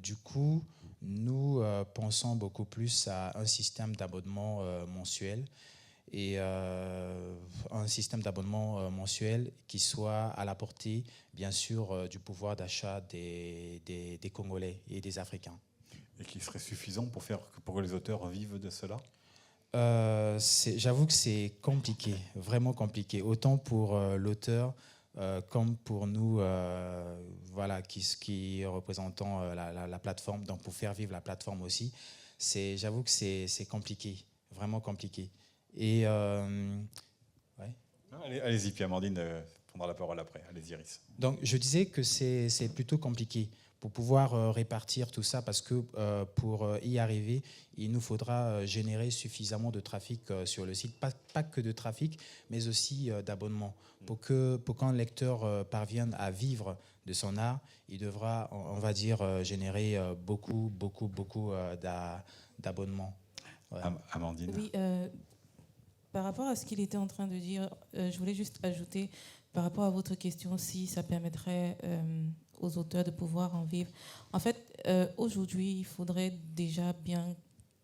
du coup, nous pensons beaucoup plus à un système d'abonnement mensuel et un système d'abonnement mensuel qui soit à la portée, bien sûr, du pouvoir d'achat des Congolais et des Africains. Et qui serait suffisant pour que les auteurs vivent de cela ? J'avoue que c'est compliqué, vraiment compliqué, autant pour l'auteur comme pour nous, voilà, qui représentons la plateforme, donc pour faire vivre la plateforme aussi. J'avoue que c'est compliqué, vraiment compliqué. Et ouais. Allez-y, puis Amandine prendra la parole après. Allez-y, Iris. Donc, je disais que c'est plutôt compliqué pour pouvoir répartir tout ça, parce que pour y arriver, il nous faudra générer suffisamment de trafic sur le site, pas que de trafic, mais aussi d'abonnements. Pour qu'un lecteur parvienne à vivre de son art, il devra, on va dire, générer beaucoup d'abonnements. Ouais. Amandine. Oui, par rapport à ce qu'il était en train de dire, je voulais juste ajouter, par rapport à votre question, si ça permettrait aux auteurs de pouvoir en vivre. En fait, aujourd'hui, il faudrait déjà bien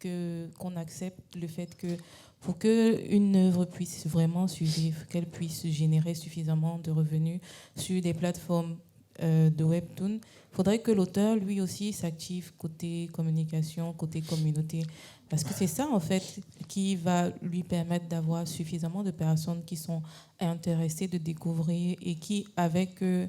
qu'on accepte le fait que pour qu'une œuvre puisse vraiment survivre, qu'elle puisse générer suffisamment de revenus sur des plateformes de Webtoon, il faudrait que l'auteur, lui aussi, s'active côté communication, côté communauté. Parce que c'est ça, en fait, qui va lui permettre d'avoir suffisamment de personnes qui sont intéressées de découvrir et qui, avec le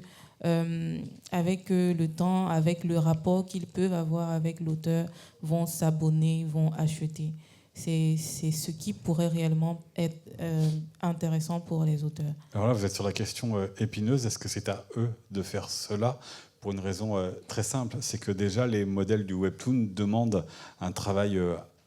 temps, avec le rapport qu'ils peuvent avoir avec l'auteur, vont s'abonner, vont acheter. C'est ce qui pourrait réellement être intéressant pour les auteurs. Alors là, vous êtes sur la question épineuse. Est-ce que c'est à eux de faire cela ? Pour une raison très simple, c'est que déjà les modèles du Webtoon demandent un travail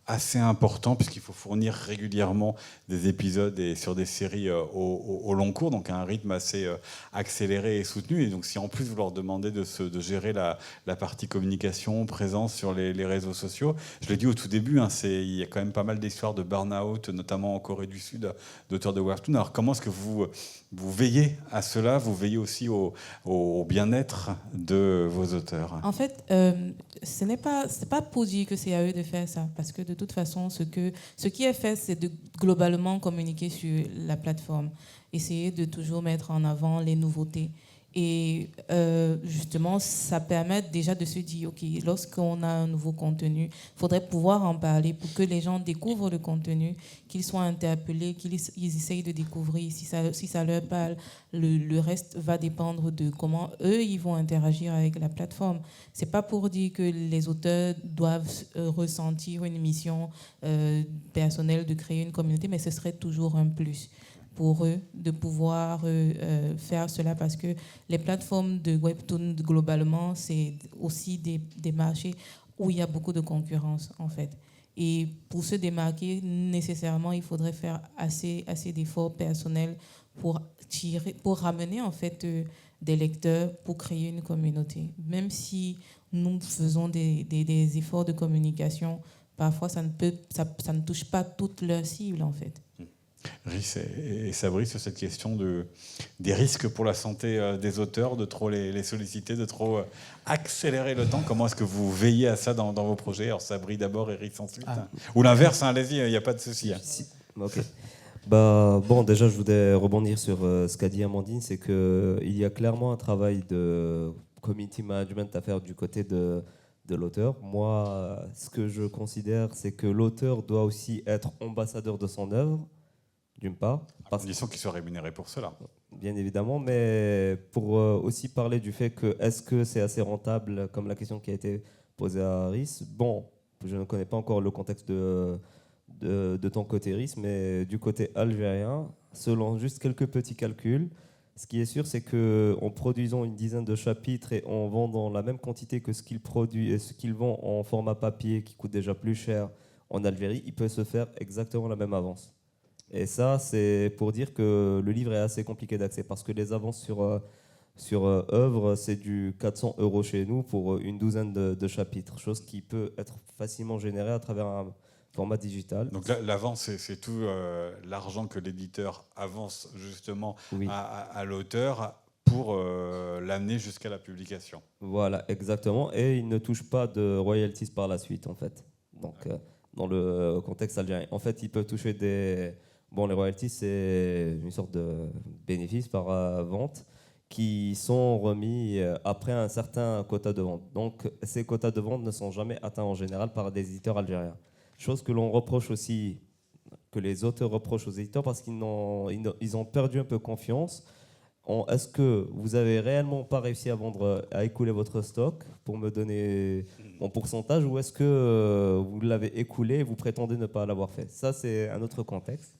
assez important, puisqu'il faut fournir régulièrement des épisodes et sur des séries au long cours, donc à un rythme assez accéléré et soutenu. Et donc si en plus vous leur demandez de gérer la partie communication, présence sur les réseaux sociaux, je l'ai dit au tout début, il y a quand même pas mal d'histoires de burn-out, notamment en Corée du Sud, d'auteurs de Webtoon. Alors comment est-ce que vous veillez à cela? Vous veillez aussi au bien-être de vos auteurs? En fait, ce n'est pas pour dire que c'est à eux de faire ça, parce que de toute façon, ce qui est fait, c'est de globalement communiquer sur la plateforme, essayer de toujours mettre en avant les nouveautés. Et justement, ça permet déjà de se dire, OK, lorsqu'on a un nouveau contenu, il faudrait pouvoir en parler pour que les gens découvrent le contenu, qu'ils soient interpellés, qu'ils essayent de découvrir. Si ça leur parle, le reste va dépendre de comment eux, ils vont interagir avec la plateforme. Ce n'est pas pour dire que les auteurs doivent ressentir une mission personnelle de créer une communauté, mais ce serait toujours un plus pour eux de pouvoir faire cela, parce que les plateformes de Webtoon, globalement, c'est aussi des marchés où il y a beaucoup de concurrence, en fait. Et pour se démarquer, nécessairement, il faudrait faire assez d'efforts personnels pour ramener, en fait, des lecteurs, pour créer une communauté. Même si nous faisons des efforts de communication, parfois, ça ne touche pas toute leur cible, en fait. Rhys et Sabri, sur cette question des risques pour la santé des auteurs, de trop les solliciter, de trop accélérer le temps. Comment est-ce que vous veillez à ça dans vos projets? Alors Sabri d'abord et Rhys ensuite. Ou l'inverse, allez-y, il n'y a pas de souci. Ok. Bon, déjà, je voudrais rebondir sur ce qu'a dit Amandine, c'est qu'il y a clairement un travail de community management à faire du côté de l'auteur. Moi, ce que je considère, c'est que l'auteur doit aussi être ambassadeur de son œuvre, d'une part. À condition qu'il soit rémunéré pour cela. bien évidemment, mais pour aussi parler du fait que est-ce que c'est assez rentable, comme la question qui a été posée à Rhys. Bon, je ne connais pas encore le contexte de ton côté Rhys, mais du côté algérien, selon juste quelques petits calculs, ce qui est sûr, c'est qu'en produisant une dizaine de chapitres et en vendant la même quantité que ce qu'ils produisent et ce qu'ils vendent en format papier, qui coûte déjà plus cher en Algérie, il peut se faire exactement la même avance. Et ça, c'est pour dire que le livre est assez compliqué d'accès parce que les avances sur œuvre, c'est du 400 € chez nous pour une douzaine de chapitres, chose qui peut être facilement générée à travers un format digital. Donc l'avance, c'est tout l'argent que l'éditeur avance justement Oui. à l'auteur pour l'amener jusqu'à la publication. Voilà, exactement. Et il ne touche pas de royalties par la suite, en fait. Donc, dans le contexte algérien. En fait, il peut toucher des... Bon, les royalties, c'est une sorte de bénéfice par vente qui sont remis après un certain quota de vente. Donc, ces quotas de vente ne sont jamais atteints en général par des éditeurs algériens. Chose que l'on reproche aussi, que les auteurs reprochent aux éditeurs parce qu'ils ils ont perdu un peu confiance. Est-ce que vous avez réellement pas réussi à vendre, à écouler votre stock pour me donner mon pourcentage, ou est-ce que vous l'avez écoulé et vous prétendez ne pas l'avoir fait? Ça, c'est un autre contexte.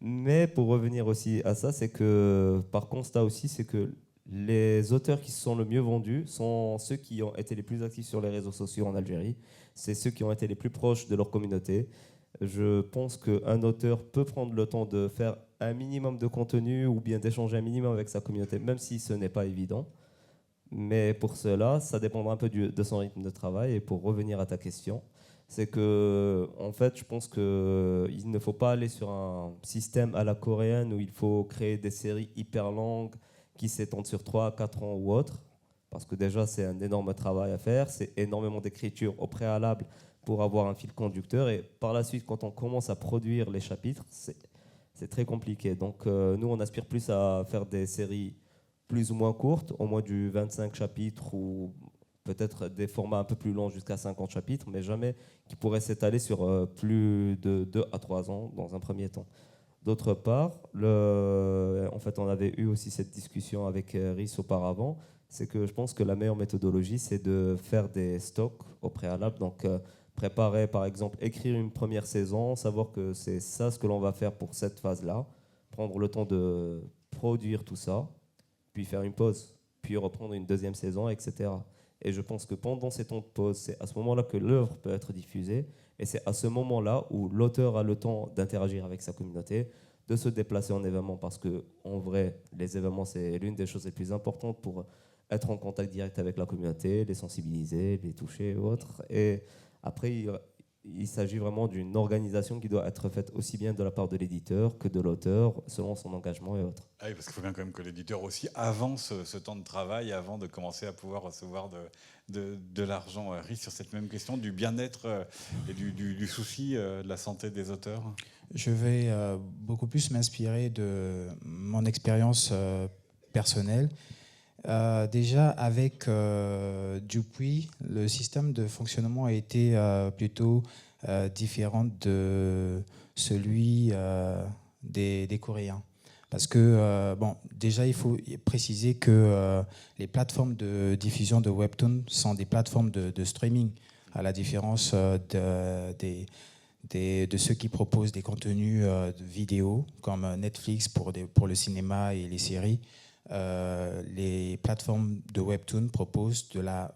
Mais pour revenir aussi à ça, c'est que par constat aussi, c'est que les auteurs qui se sont le mieux vendus sont ceux qui ont été les plus actifs sur les réseaux sociaux en Algérie. C'est ceux qui ont été les plus proches de leur communauté. Je pense qu'un auteur peut prendre le temps de faire un minimum de contenu ou bien d'échanger un minimum avec sa communauté, même si ce n'est pas évident. Mais pour cela, ça dépendra un peu de son rythme de travail. Et pour revenir à ta question, c'est que, en fait, je pense qu'il ne faut pas aller sur un système à la coréenne où il faut créer des séries hyper longues qui s'étendent sur 3 à 4 ans ou autre. Parce que déjà, c'est un énorme travail à faire. C'est énormément d'écriture au préalable pour avoir un fil conducteur. Et par la suite, quand on commence à produire les chapitres, c'est très compliqué. Donc, nous, on aspire plus à faire des séries plus ou moins courtes, au moins du 25 chapitres ou peut-être des formats un peu plus longs jusqu'à 50 chapitres, mais jamais qui pourraient s'étaler sur plus de 2 à 3 ans dans un premier temps. D'autre part, en fait, on avait eu aussi cette discussion avec Rhys auparavant, c'est que je pense que la meilleure méthodologie, c'est de faire des stocks au préalable. Donc, préparer, par exemple, écrire une première saison, savoir que c'est ça ce que l'on va faire pour cette phase-là, prendre le temps de produire tout ça, puis faire une pause, puis reprendre une deuxième saison, etc. Et je pense que pendant ces temps de pause, c'est à ce moment-là que l'œuvre peut être diffusée, et c'est à ce moment-là où l'auteur a le temps d'interagir avec sa communauté, de se déplacer en événement, parce que en vrai, les événements, c'est l'une des choses les plus importantes pour être en contact direct avec la communauté, les sensibiliser, les toucher et autres. Et après, il s'agit vraiment d'une organisation qui doit être faite aussi bien de la part de l'éditeur que de l'auteur, selon son engagement et autres. Ah oui, parce qu'il faut bien quand même que l'éditeur aussi avance ce temps de travail avant de commencer à pouvoir recevoir de l'argent. Rhys, sur cette même question du bien-être et du souci de la santé des auteurs. Je vais beaucoup plus m'inspirer de mon expérience personnelle. Déjà, avec Dupuis, le système de fonctionnement a été plutôt différent de celui des Coréens. Parce que, bon, déjà, il faut préciser que les plateformes de diffusion de Webtoon sont des plateformes de streaming, à la différence de ceux qui proposent des contenus de vidéo, comme Netflix pour le cinéma et les séries. Les plateformes de Webtoon proposent de la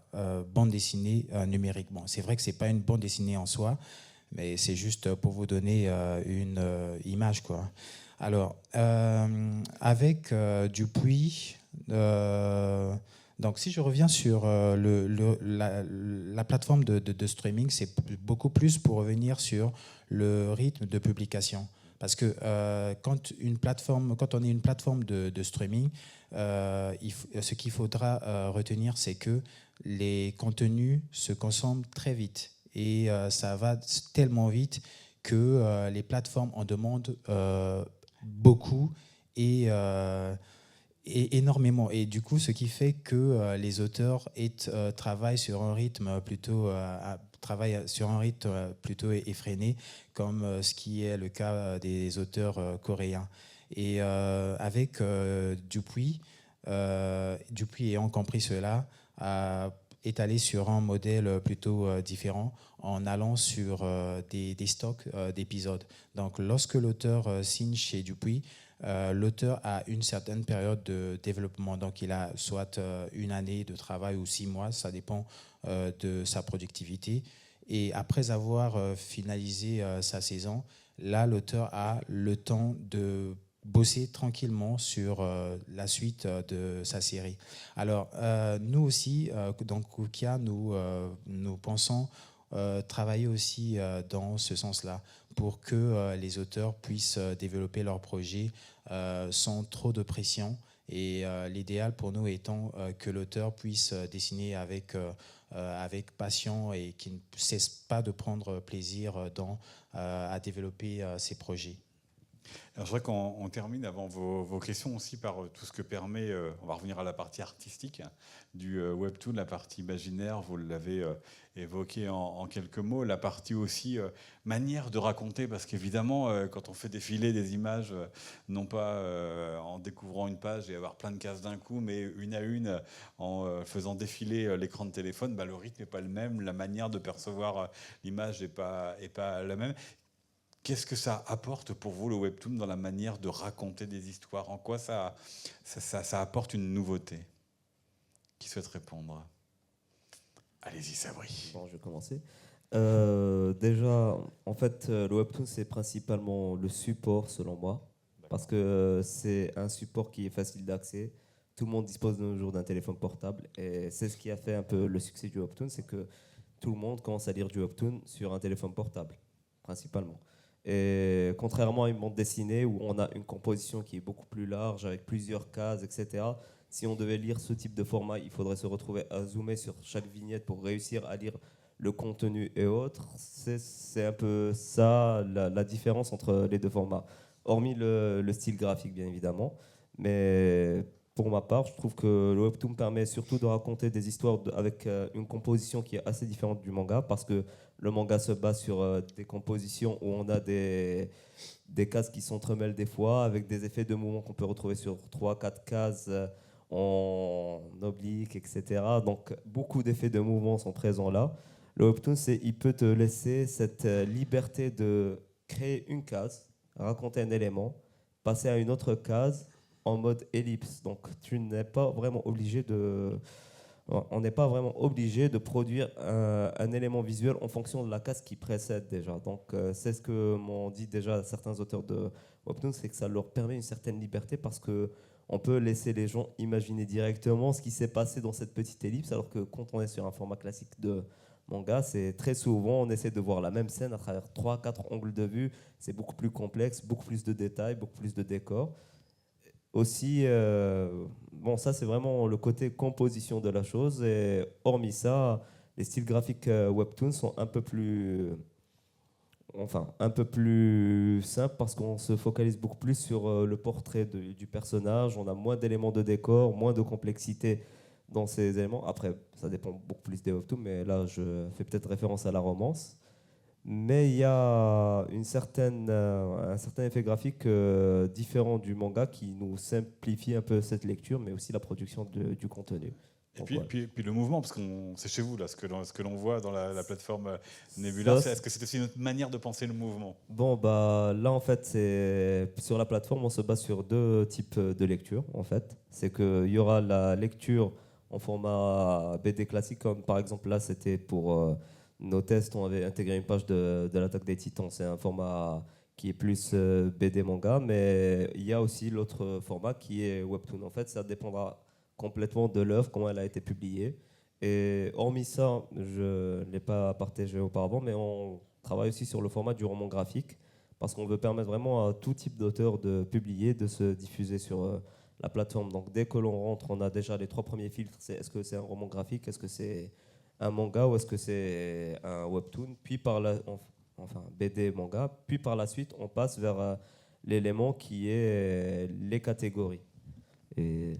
bande dessinée numérique. Bon, c'est vrai que ce n'est pas une bande dessinée en soi, mais c'est juste pour vous donner une image, quoi. Alors, avec Dupuis, donc si je reviens sur la plateforme de streaming, c'est beaucoup plus pour revenir sur le rythme de publication. Parce que quand on est une plateforme de streaming, ce qu'il faudra retenir, c'est que les contenus se consomment très vite. Et ça va tellement vite que les plateformes en demandent beaucoup et énormément. Et du coup, ce qui fait que les auteurs travaillent sur un rythme plutôt effréné, comme ce qui est le cas des auteurs coréens. Et avec Dupuis ayant compris cela, est allé sur un modèle plutôt différent en allant sur des stocks d'épisodes. Donc lorsque l'auteur signe chez Dupuis, l'auteur a une certaine période de développement. Donc il a soit une année de travail ou 6 mois, ça dépend de sa productivité. Et après avoir finalisé sa saison, là l'auteur a le temps de bosser tranquillement sur la suite de sa série. Alors, nous aussi, dans Kukia, nous pensons travailler aussi dans ce sens-là, pour que les auteurs puissent développer leurs projets sans trop de pression. Et l'idéal pour nous étant que l'auteur puisse dessiner avec passion et qu'il ne cesse pas de prendre plaisir à développer ses projets. Alors, je voudrais qu'on termine avant vos questions aussi par tout ce que permet, on va revenir à la partie artistique du webtoon, la partie imaginaire, vous l'avez évoqué en quelques mots, la partie aussi manière de raconter, parce qu'évidemment, quand on fait défiler des images, non pas en découvrant une page et avoir plein de cases d'un coup, mais une à une, en faisant défiler l'écran de téléphone, le rythme n'est pas le même, la manière de percevoir l'image n'est pas la même. Qu'est-ce que ça apporte pour vous, le webtoon, dans la manière de raconter des histoires? En quoi ça apporte une nouveauté? Qui souhaite répondre? Allez-y, Sabri. Bon, je vais commencer. Déjà, en fait, le webtoon, c'est principalement le support, selon moi, parce que c'est un support qui est facile d'accès. Tout le monde dispose de nos jours d'un téléphone portable, et c'est ce qui a fait un peu le succès du webtoon, c'est que tout le monde commence à lire du webtoon sur un téléphone portable, principalement. Et contrairement à une bande dessinée où on a une composition qui est beaucoup plus large, avec plusieurs cases, etc., si on devait lire ce type de format, il faudrait se retrouver à zoomer sur chaque vignette pour réussir à lire le contenu et autres. C'est un peu ça la différence entre les deux formats. Hormis le style graphique, bien évidemment. Mais pour ma part, je trouve que le webtoon permet surtout de raconter des histoires avec une composition qui est assez différente du manga, parce que le manga se base sur des compositions où on a des cases qui s'entremêlent des fois, avec des effets de mouvement qu'on peut retrouver sur 3-4 cases en oblique, etc. Donc beaucoup d'effets de mouvement sont présents là. Le webtoon, il peut te laisser cette liberté de créer une case, raconter un élément, passer à une autre case en mode ellipse. Donc tu n'es pas vraiment obligé on n'est pas vraiment obligé de produire un élément visuel en fonction de la case qui précède déjà. Donc c'est ce que m'ont dit déjà certains auteurs de webtoon, c'est que ça leur permet une certaine liberté, parce que on peut laisser les gens imaginer directement ce qui s'est passé dans cette petite ellipse, alors que quand on est sur un format classique de manga, c'est très souvent on essaie de voir la même scène à travers 3-4 angles de vue. C'est beaucoup plus complexe, beaucoup plus de détails, beaucoup plus de décors. Aussi, bon, ça c'est vraiment le côté composition de la chose, et hormis ça, les styles graphiques webtoon sont un peu plus simples, parce qu'on se focalise beaucoup plus sur le portrait du personnage. On a moins d'éléments de décor, moins de complexité dans ces éléments. Après, ça dépend beaucoup plus des webtoons, mais là je fais peut-être référence à la romance. Mais il y a un certain effet graphique différent du manga, qui nous simplifie un peu cette lecture, mais aussi la production du contenu. Et puis le mouvement, parce que c'est chez vous là, ce que l'on voit dans la plateforme Nebula, est-ce que c'est aussi une autre manière de penser le mouvement? Bon, là en fait, sur la plateforme, on se base sur 2 types de lecture en fait. C'est qu'il y aura la lecture en format BD classique, comme par exemple là c'était pour nos tests, on avait intégré une page de l'Attaque des Titans. C'est un format qui est plus BD manga, mais il y a aussi l'autre format qui est webtoon. En fait, ça dépendra complètement de l'œuvre, comment elle a été publiée. Et hormis ça, je ne l'ai pas partagé auparavant, mais on travaille aussi sur le format du roman graphique, parce qu'on veut permettre vraiment à tout type d'auteur de publier, de se diffuser sur la plateforme. Donc dès que l'on rentre, on a déjà les 3 premiers filtres. Est-ce que c'est un roman graphique, est-ce que c'est un manga, ou est-ce que c'est un webtoon, puis BD manga, puis par la suite on passe vers l'élément qui est les catégories. Et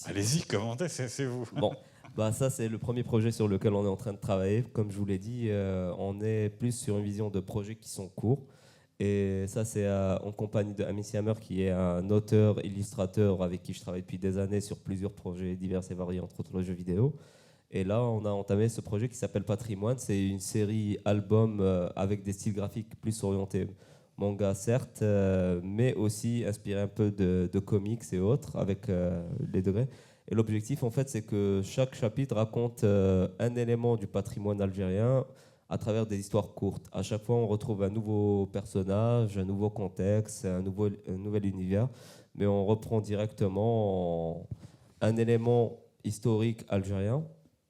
allez-y, commentez, c'est vous. Bon, ça c'est le premier projet sur lequel on est en train de travailler. Comme je vous l'ai dit, on est plus sur une vision de projets qui sont courts, Et ça, c'est en compagnie de Amin Siamer, qui est un auteur, illustrateur avec qui je travaille depuis des années sur plusieurs projets divers et variés, entre autres le jeu vidéo. Et là, on a entamé ce projet qui s'appelle Patrimoine. C'est une série album avec des styles graphiques plus orientés manga, certes, mais aussi inspiré un peu de comics et autres, avec les degrés. Et l'objectif, en fait, c'est que chaque chapitre raconte un élément du patrimoine algérien à travers des histoires courtes. À chaque fois, on retrouve un nouveau personnage, un nouveau contexte, un nouvel univers, mais on reprend directement un élément historique algérien.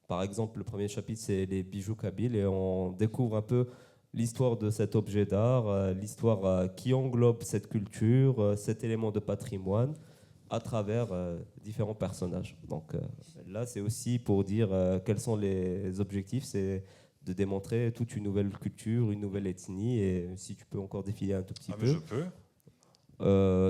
Par exemple, le premier chapitre, c'est les bijoux kabyles, et on découvre un peu l'histoire de cet objet d'art, l'histoire qui englobe cette culture, cet élément de patrimoine, à travers différents personnages. Donc là, c'est aussi pour dire quels sont les objectifs, c'est de démontrer toute une nouvelle culture, une nouvelle ethnie, et si tu peux encore défiler un tout petit peu. Je peux.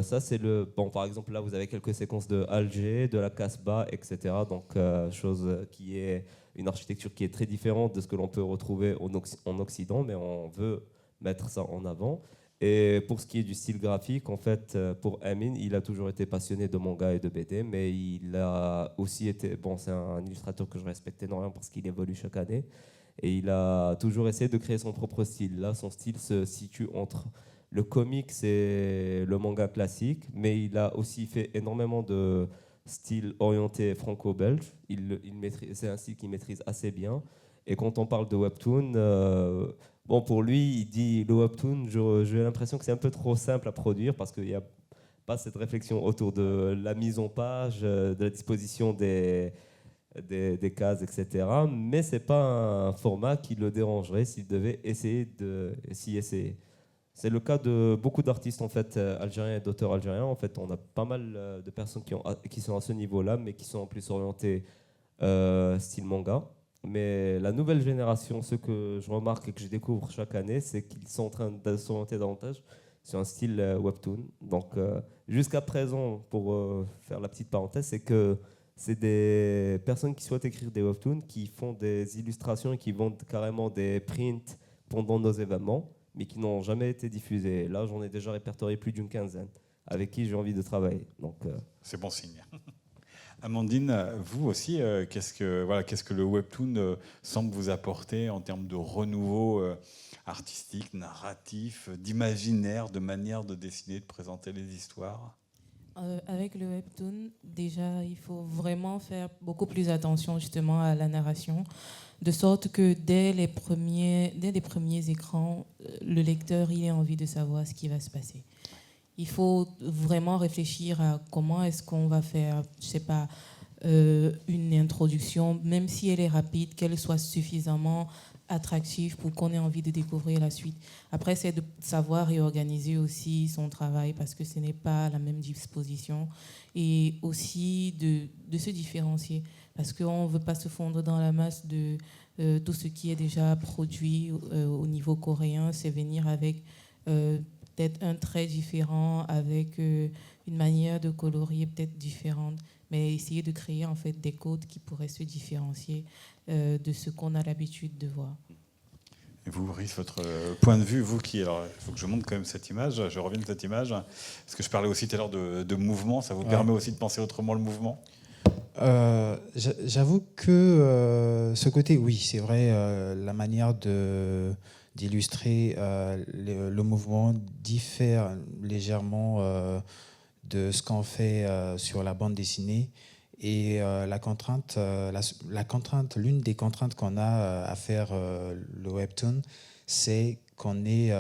Ça, c'est le... Bon, par exemple, là, vous avez quelques séquences de Alger, de la Casbah, etc. Donc, chose qui est une architecture qui est très différente de ce que l'on peut retrouver en Occident, mais on veut mettre ça en avant. Et pour ce qui est du style graphique, en fait, pour Amin, il a toujours été passionné de manga et de BD, mais il a aussi été... Bon, c'est un illustrateur que je respecte énormément parce qu'il évolue chaque année. Et il a toujours essayé de créer son propre style. Là, son style se situe entre le comics et le manga classique, mais il a aussi fait énormément de styles orientés franco-belge. C'est un style qu'il maîtrise assez bien. Et quand on parle de webtoon, bon, pour lui, il dit le webtoon, j'ai l'impression que c'est un peu trop simple à produire parce qu'il n'y a pas cette réflexion autour de la mise en page, de la disposition des cases, etc. Mais ce n'est pas un format qui le dérangerait s'il devait essayer de s'y essayer. C'est le cas de beaucoup d'artistes en fait, algériens et d'auteurs algériens. En fait, on a pas mal de personnes qui sont à ce niveau-là, mais qui sont en plus orientées style manga. Mais la nouvelle génération, ce que je remarque et que je découvre chaque année, c'est qu'ils sont en train de s'orienter davantage sur un style webtoon. Donc, jusqu'à présent, pour faire la petite parenthèse, c'est que c'est des personnes qui souhaitent écrire des webtoons, qui font des illustrations et qui vendent carrément des prints pendant nos événements, mais qui n'ont jamais été diffusés. Là, j'en ai déjà répertorié plus d'une quinzaine avec qui j'ai envie de travailler. Donc, c'est bon signe. Amandine, vous aussi, qu'est-ce que le webtoon semble vous apporter en termes de renouveau artistique, narratif, d'imaginaire, de manière de dessiner, de présenter les histoires ? Avec le webtoon, déjà, il faut vraiment faire beaucoup plus attention justement à la narration, de sorte que dès les premiers écrans, le lecteur il a envie de savoir ce qui va se passer. Il faut vraiment réfléchir à comment est-ce qu'on va faire, je sais pas, une introduction, même si elle est rapide, qu'elle soit suffisamment attractive pour qu'on ait envie de découvrir la suite. Après, c'est de savoir réorganiser aussi son travail parce que ce n'est pas la même disposition, et aussi de se différencier parce qu'on ne veut pas se fondre dans la masse de tout ce qui est déjà produit au niveau coréen. C'est venir avec peut-être un trait différent, avec une manière de colorier peut-être différente, mais essayer de créer en fait des codes qui pourraient se différencier de ce qu'on a l'habitude de voir. Et vous, Brice, votre point de vue, vous qui... Alors, il faut que je montre quand même cette image, je reviens de cette image, parce que je parlais aussi tout à l'heure de mouvement, ça vous permet aussi de penser autrement le mouvement ? J'avoue que ce côté, oui, c'est vrai, la manière d'illustrer le mouvement diffère légèrement de ce qu'on fait sur la bande dessinée. Et l'une des contraintes qu'on a à faire le webtoon, c'est qu'on est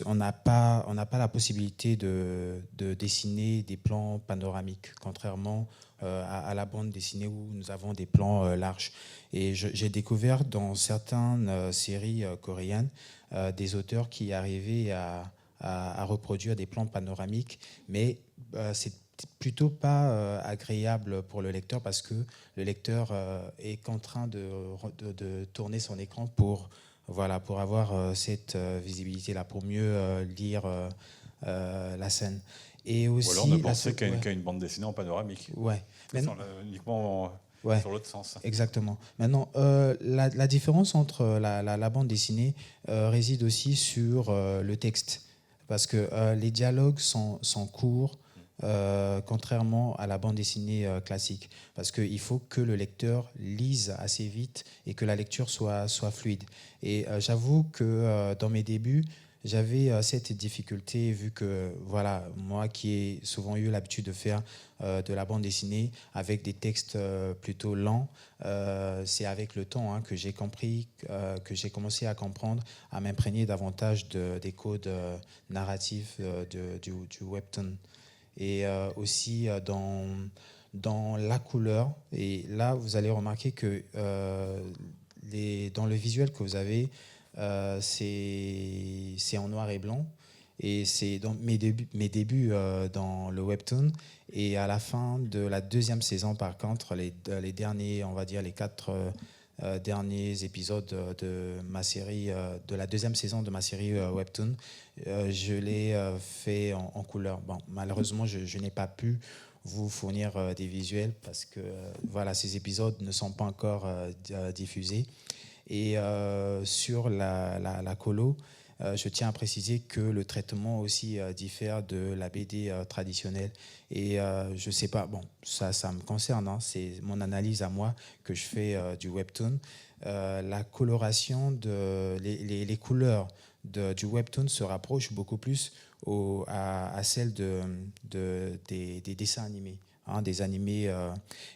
on n'a pas la possibilité de dessiner des plans panoramiques, contrairement à la bande dessinée où nous avons des plans larges. Et j'ai découvert dans certaines séries coréennes des auteurs qui arrivaient à reproduire des plans panoramiques, mais c'est plutôt pas agréable pour le lecteur parce que le lecteur est contraint de tourner son écran pour avoir cette visibilité-là, pour mieux lire la scène. Et aussi, ou alors ne penser qu'à une bande dessinée en panoramique. Ouais. Uniquement Ouais. sur l'autre sens. Exactement. Maintenant, la différence entre la bande dessinée réside aussi sur le texte. Parce que les dialogues sont courts, contrairement à la bande dessinée classique. Parce qu'il faut que le lecteur lise assez vite et que la lecture soit fluide. Et j'avoue que dans mes débuts, j'avais cette difficulté vu que, voilà, moi qui ai souvent eu l'habitude de faire de la bande dessinée avec des textes plutôt lents, c'est avec le temps que j'ai compris, que j'ai commencé à comprendre, à m'imprégner davantage des codes narratifs du webtoon. Et aussi dans la couleur. Et là, vous allez remarquer que dans le visuel que vous avez, c'est en noir et blanc. Et c'est dans mes débuts dans le webtoon. Et à la fin de la deuxième saison, par contre, les derniers, on va dire les 4 derniers épisodes de ma série, de la deuxième saison de ma série webtoon, je l'ai fait en couleur. Bon, malheureusement, je n'ai pas pu vous fournir des visuels parce que voilà, ces épisodes ne sont pas encore diffusés. Et sur la colo, je tiens à préciser que le traitement aussi diffère de la BD traditionnelle. Et je ne sais pas, bon, ça me concerne, c'est mon analyse à moi que je fais du webtoon. La coloration, les couleurs du webtoon se rapprochent beaucoup plus à celle des dessins animés, des animés.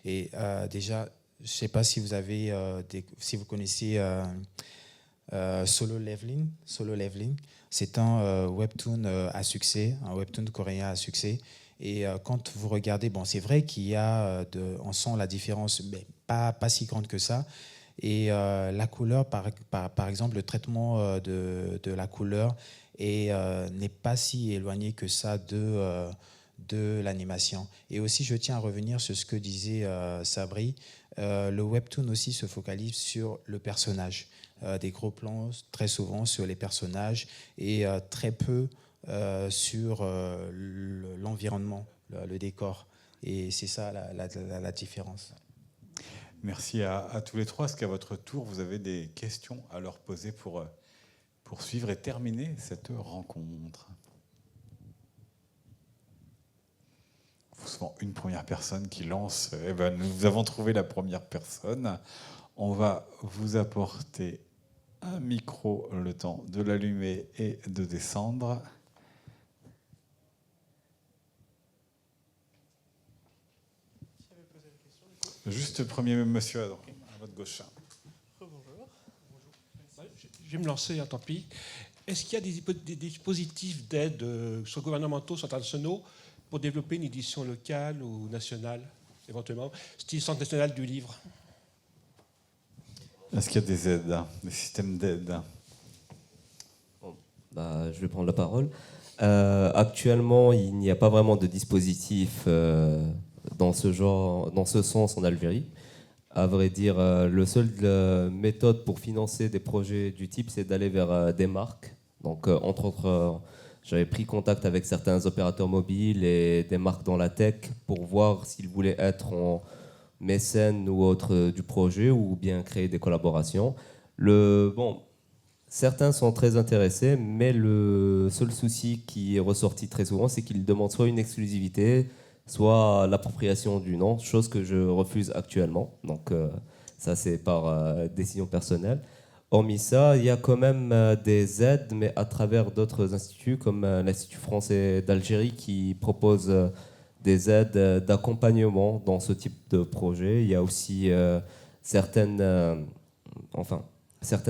Et déjà, je ne sais pas si vous avez, si vous connaissez Solo Leveling. Solo Leveling, c'est un webtoon à succès, un webtoon coréen à succès. Et quand vous regardez, bon, c'est vrai qu'il y a, on sent la différence, mais pas si grande que ça. Et la couleur, par exemple, le traitement de la couleur n'est pas si éloigné que ça de l'animation. Et aussi, je tiens à revenir sur ce que disait Sabri. Le webtoon aussi se focalise sur le personnage. Des gros plans très souvent sur les personnages et très peu sur l'environnement, le décor. Et c'est ça la différence. Merci à tous les trois. Est-ce qu'à votre tour, vous avez des questions à leur poser pour poursuivre et terminer cette rencontre? Souvent une première personne qui lance. Eh ben, nous avons trouvé la première personne. On va vous apporter un micro, le temps de l'allumer et de descendre. Juste premier monsieur à votre gauche. Bonjour. Je vais me lancer, tant pis. Est-ce qu'il y a des dispositifs d'aide, soit gouvernementaux, soit internationaux, pour développer une édition locale ou nationale, éventuellement, style Centre national du livre? Est-ce qu'il y a des aides, des systèmes d'aide? Je vais prendre la parole. Actuellement, il n'y a pas vraiment de dispositif dans ce genre, dans ce sens en Algérie. À vrai dire, le seul méthode pour financer des projets du type, c'est d'aller vers des marques. Donc, entre autres, j'avais pris contact avec certains opérateurs mobiles et des marques dans la tech pour voir s'ils voulaient être en mécène ou autre du projet ou bien créer des collaborations. Certains sont très intéressés, mais le seul souci qui est ressorti très souvent, c'est qu'ils demandent soit une exclusivité, soit l'appropriation du nom, chose que je refuse actuellement. Donc ça, c'est par décision personnelle. Hormis ça, il y a quand même des aides, mais à travers d'autres instituts, comme l'Institut français d'Algérie, qui propose des aides d'accompagnement dans ce type de projet. Il y a aussi certaines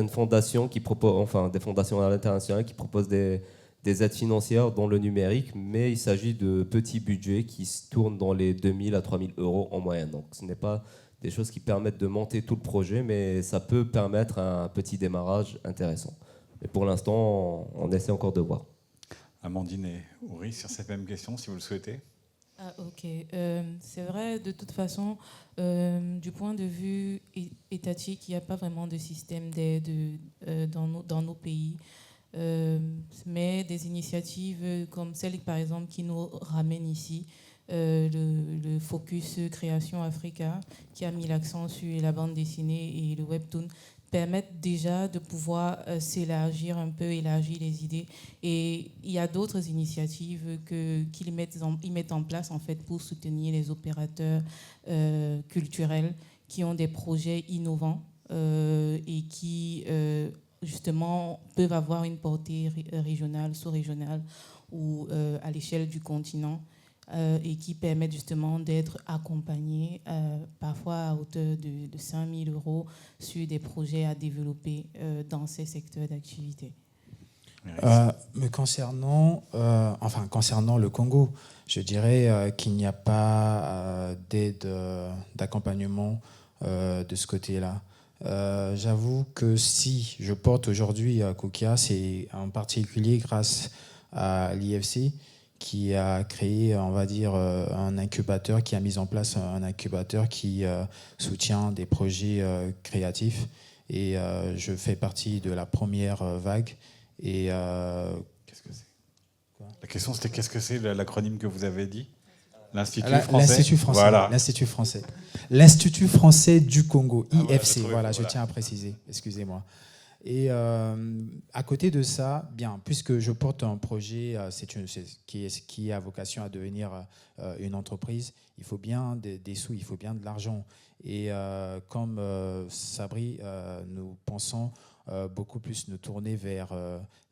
fondations qui proposent, des fondations à l'international qui proposent des aides financières dans le numérique, mais il s'agit de petits budgets qui se tournent dans les 2000 à 3000 euros en moyenne. Donc ce n'est pas des choses qui permettent de monter tout le projet, mais ça peut permettre un petit démarrage intéressant. Mais pour l'instant, on essaie encore de voir. Amandine et Oury, sur cette même question, si vous le souhaitez. Ok, c'est vrai, de toute façon, du point de vue étatique, il n'y a pas vraiment de système d'aide dans nos pays. Mais des initiatives comme celle, par exemple, qui nous ramène ici, le Focus Création Africa, qui a mis l'accent sur la bande dessinée et le webtoon, permettent déjà de pouvoir s'élargir un peu, élargir les idées. Et il y a d'autres initiatives qu'ils mettent en place en fait, pour soutenir les opérateurs culturels qui ont des projets innovants et qui justement peuvent avoir une portée régionale, sous-régionale ou à l'échelle du continent. Et qui permettent justement d'être accompagnés parfois à hauteur de 5 000 € sur des projets à développer dans ces secteurs d'activité. Me concernant le Congo, je dirais qu'il n'y a pas d'aide, d'accompagnement de ce côté-là. J'avoue que si je porte aujourd'hui Koukia, c'est en particulier grâce à l'IFC, qui a créé, on va dire, un incubateur, qui a mis en place un incubateur qui soutient des projets créatifs. Et je fais partie de la première vague. Et qu'est-ce que c'est ? La question, c'était qu'est-ce que c'est l'acronyme que vous avez dit ? L'Institut français. L'Institut français. Voilà. L'Institut français. L'Institut français du Congo, IFC. Voilà, je tiens à préciser. Excusez-moi. Et à côté de ça, bien, puisque je porte un projet qui a vocation à devenir une entreprise, il faut bien des sous, il faut bien de l'argent. Et comme Sabri, nous pensons beaucoup plus nous tourner vers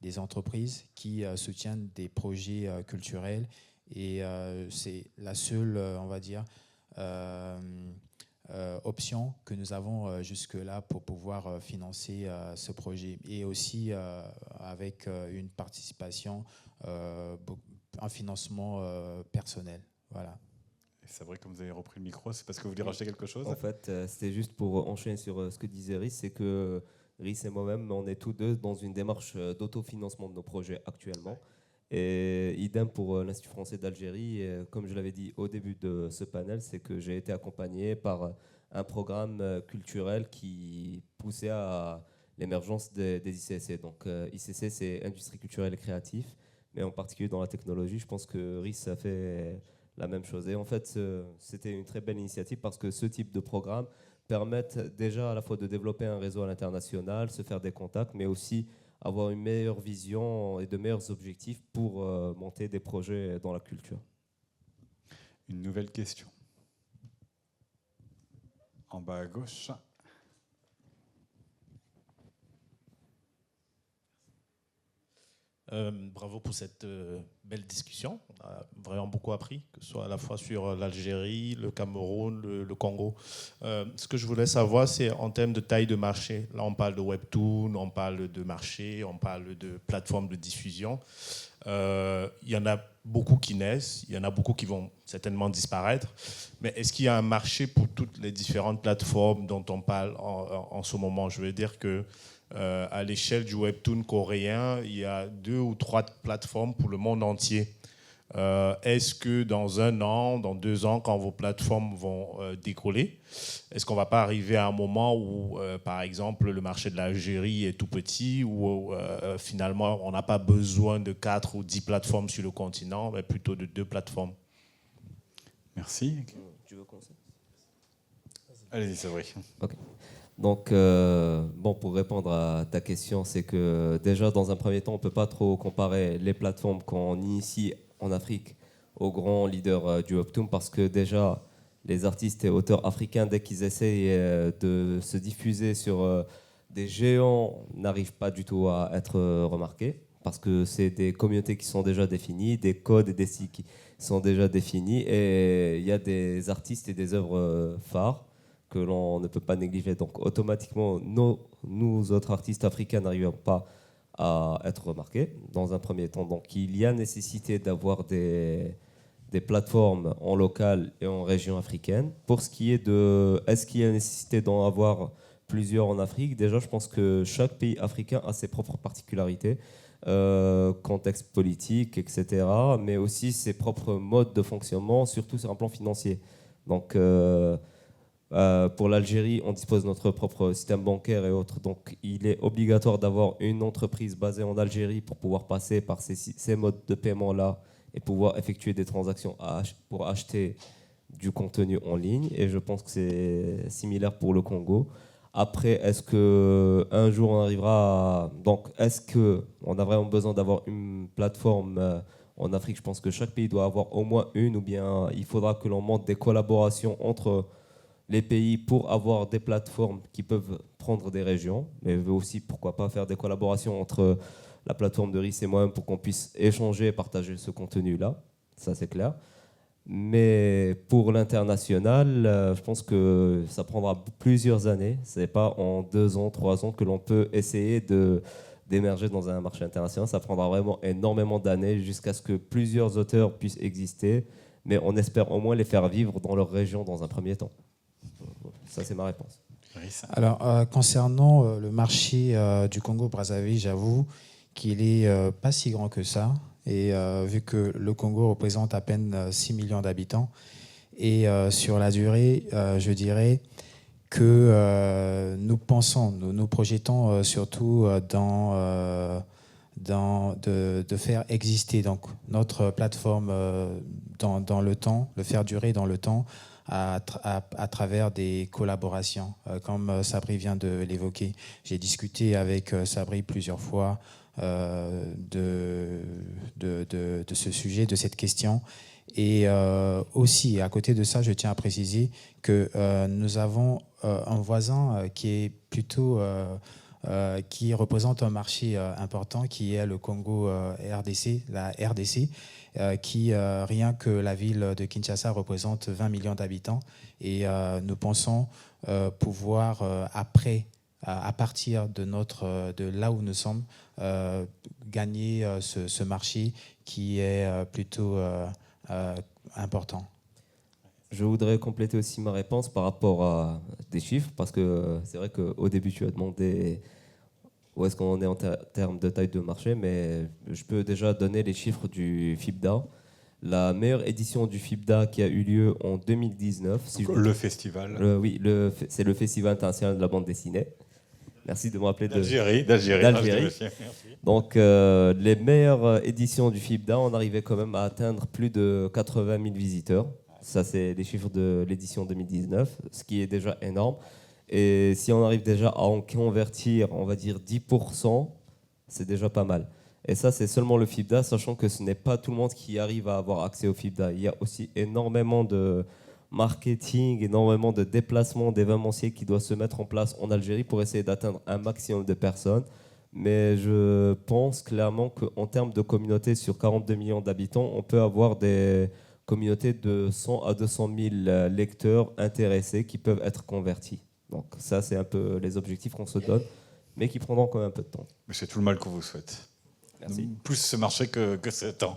des entreprises qui soutiennent des projets culturels. Et c'est la seule, on va dire, option que nous avons jusque-là pour pouvoir financer ce projet. Et aussi avec une participation, un financement personnel. Voilà. C'est vrai, comme vous avez repris le micro, c'est parce que vous voulez rajouter quelque chose ? En fait, c'était juste pour enchaîner sur ce que disait Rhys, c'est que Rhys et moi-même, on est tous deux dans une démarche d'autofinancement de nos projets actuellement. Et idem pour l'Institut français d'Algérie. Et comme je l'avais dit au début de ce panel, c'est que j'ai été accompagné par un programme culturel qui poussait à l'émergence des ICC. Donc ICC, c'est Industrie culturelle et créative, mais en particulier dans la technologie. Je pense que Rhys a fait la même chose. Et en fait, c'était une très belle initiative parce que ce type de programme permettent déjà à la fois de développer un réseau à l'international, se faire des contacts, mais aussi avoir une meilleure vision et de meilleurs objectifs pour monter des projets dans la culture. Une nouvelle question. En bas à gauche. Bravo pour cette belle discussion. On a vraiment beaucoup appris, que ce soit à la fois sur l'Algérie, le Cameroun, le Congo. Ce que je voulais savoir, c'est en termes de taille de marché. Là, on parle de webtoon, on parle de marché, on parle de plateformes de diffusion. Il y en a beaucoup qui naissent, il y en a beaucoup qui vont certainement disparaître. Mais est-ce qu'il y a un marché pour toutes les différentes plateformes dont on parle en ce moment ? Je veux dire que à l'échelle du webtoon coréen, il y a 2 ou 3 plateformes pour le monde entier. Est-ce que dans 1 an, dans 2 ans, quand vos plateformes vont décoller, est-ce qu'on ne va pas arriver à un moment où, par exemple, le marché de l'Algérie est tout petit, où finalement, on n'a pas besoin de 4 ou 10 plateformes sur le continent, mais plutôt de 2 plateformes ? Merci. Tu veux commencer ? Allez-y, c'est vrai. Ok. Donc, pour répondre à ta question, c'est que déjà, dans un premier temps, on ne peut pas trop comparer les plateformes qu'on initie en Afrique aux grands leaders du webtoon parce que déjà, les artistes et auteurs africains, dès qu'ils essayent de se diffuser sur des géants, n'arrivent pas du tout à être remarqués parce que c'est des communautés qui sont déjà définies, des codes et des styles qui sont déjà définis et il y a des artistes et des œuvres phares que l'on ne peut pas négliger. Donc automatiquement, nous autres artistes africains n'arrivons pas à être remarqués dans un premier temps. Donc il y a nécessité d'avoir des plateformes en local et en région africaine. Pour ce qui est de est-ce qu'il y a nécessité d'en avoir plusieurs en Afrique, déjà je pense que chaque pays africain a ses propres particularités, contexte politique, etc., mais aussi ses propres modes de fonctionnement, surtout sur un plan financier. Donc pour l'Algérie, on dispose de notre propre système bancaire et autres. Donc, il est obligatoire d'avoir une entreprise basée en Algérie pour pouvoir passer par ces modes de paiement-là et pouvoir effectuer des transactions pour acheter du contenu en ligne. Et je pense que c'est similaire pour le Congo. Après, est-ce qu'un jour on arrivera à... Donc, est-ce qu'on a vraiment besoin d'avoir une plateforme en Afrique? Je pense que chaque pays doit avoir au moins une, ou bien il faudra que l'on monte des collaborations entre les pays pour avoir des plateformes qui peuvent prendre des régions, mais aussi, pourquoi pas, faire des collaborations entre la plateforme de RIS et moi-même pour qu'on puisse échanger et partager ce contenu-là. Ça, c'est clair. Mais pour l'international, je pense que ça prendra plusieurs années. Ce n'est pas en 2 ans, 3 ans que l'on peut essayer d'émerger dans un marché international. Ça prendra vraiment énormément d'années jusqu'à ce que plusieurs auteurs puissent exister, mais on espère au moins les faire vivre dans leur région dans un premier temps. Ça, c'est ma réponse. Alors, concernant le marché du Congo-Brazzaville, j'avoue qu'il n'est pas si grand que ça. Et vu que le Congo représente à peine 6 millions d'habitants, et sur la durée, je dirais que nous projetons surtout de faire exister donc, notre plateforme dans le temps, le faire durer dans le temps à travers des collaborations, comme Sabri vient de l'évoquer. J'ai discuté avec Sabri plusieurs fois de ce sujet, de cette question. Et aussi, à côté de ça, je tiens à préciser que nous avons un voisin qui est plutôt... qui représente un marché important, qui est le Congo RDC, la RDC, qui, rien que la ville de Kinshasa, représente 20 millions d'habitants. Et nous pensons pouvoir, après, à partir de là où nous sommes, gagner ce marché qui est plutôt important. Je voudrais compléter aussi ma réponse par rapport à des chiffres, parce que c'est vrai qu'au début, tu as demandé où est-ce qu'on en est en termes de taille de marché, mais je peux déjà donner les chiffres du FIBDA. La meilleure édition du FIBDA qui a eu lieu en 2019. Le festival. Oui, c'est le Festival international de la bande dessinée. Merci de me rappeler d'Algérie. Donc, les meilleures éditions du FIBDA, on arrivait quand même à atteindre plus de 80 000 visiteurs. Ça, c'est les chiffres de l'édition 2019, ce qui est déjà énorme. Et si on arrive déjà à en convertir, on va dire 10%, c'est déjà pas mal. Et ça, c'est seulement le FIBDA, sachant que ce n'est pas tout le monde qui arrive à avoir accès au FIBDA. Il y a aussi énormément de marketing, énormément de déplacements d'événementiers qui doivent se mettre en place en Algérie pour essayer d'atteindre un maximum de personnes. Mais je pense clairement qu'en termes de communauté, sur 42 millions d'habitants, on peut avoir des communautés de 100 à 200 000 lecteurs intéressés qui peuvent être convertis. Donc ça, c'est un peu les objectifs qu'on se donne, mais qui prendront quand même un peu de temps. Mais c'est tout le mal qu'on vous souhaite. Merci. Plus ce marché que ce temps.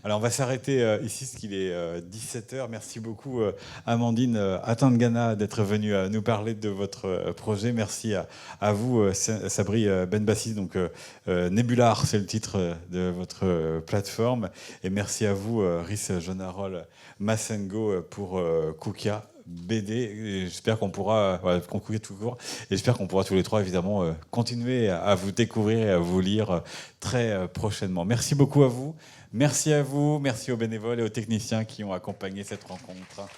Alors on va s'arrêter ici, parce qu'il est 17h. Merci beaucoup Amandine Atangana d'être venue nous parler de votre projet. Merci à vous Sabri Benbassi. Donc Nebular, c'est le titre de votre plateforme. Et merci à vous Rhys Jonarol Massengo pour Koukia BD. J'espère qu'on pourra concourir tout court. J'espère qu'on pourra tous les trois évidemment continuer à vous découvrir et à vous lire très prochainement. Merci beaucoup à vous. Merci à vous. Merci aux bénévoles et aux techniciens qui ont accompagné cette rencontre.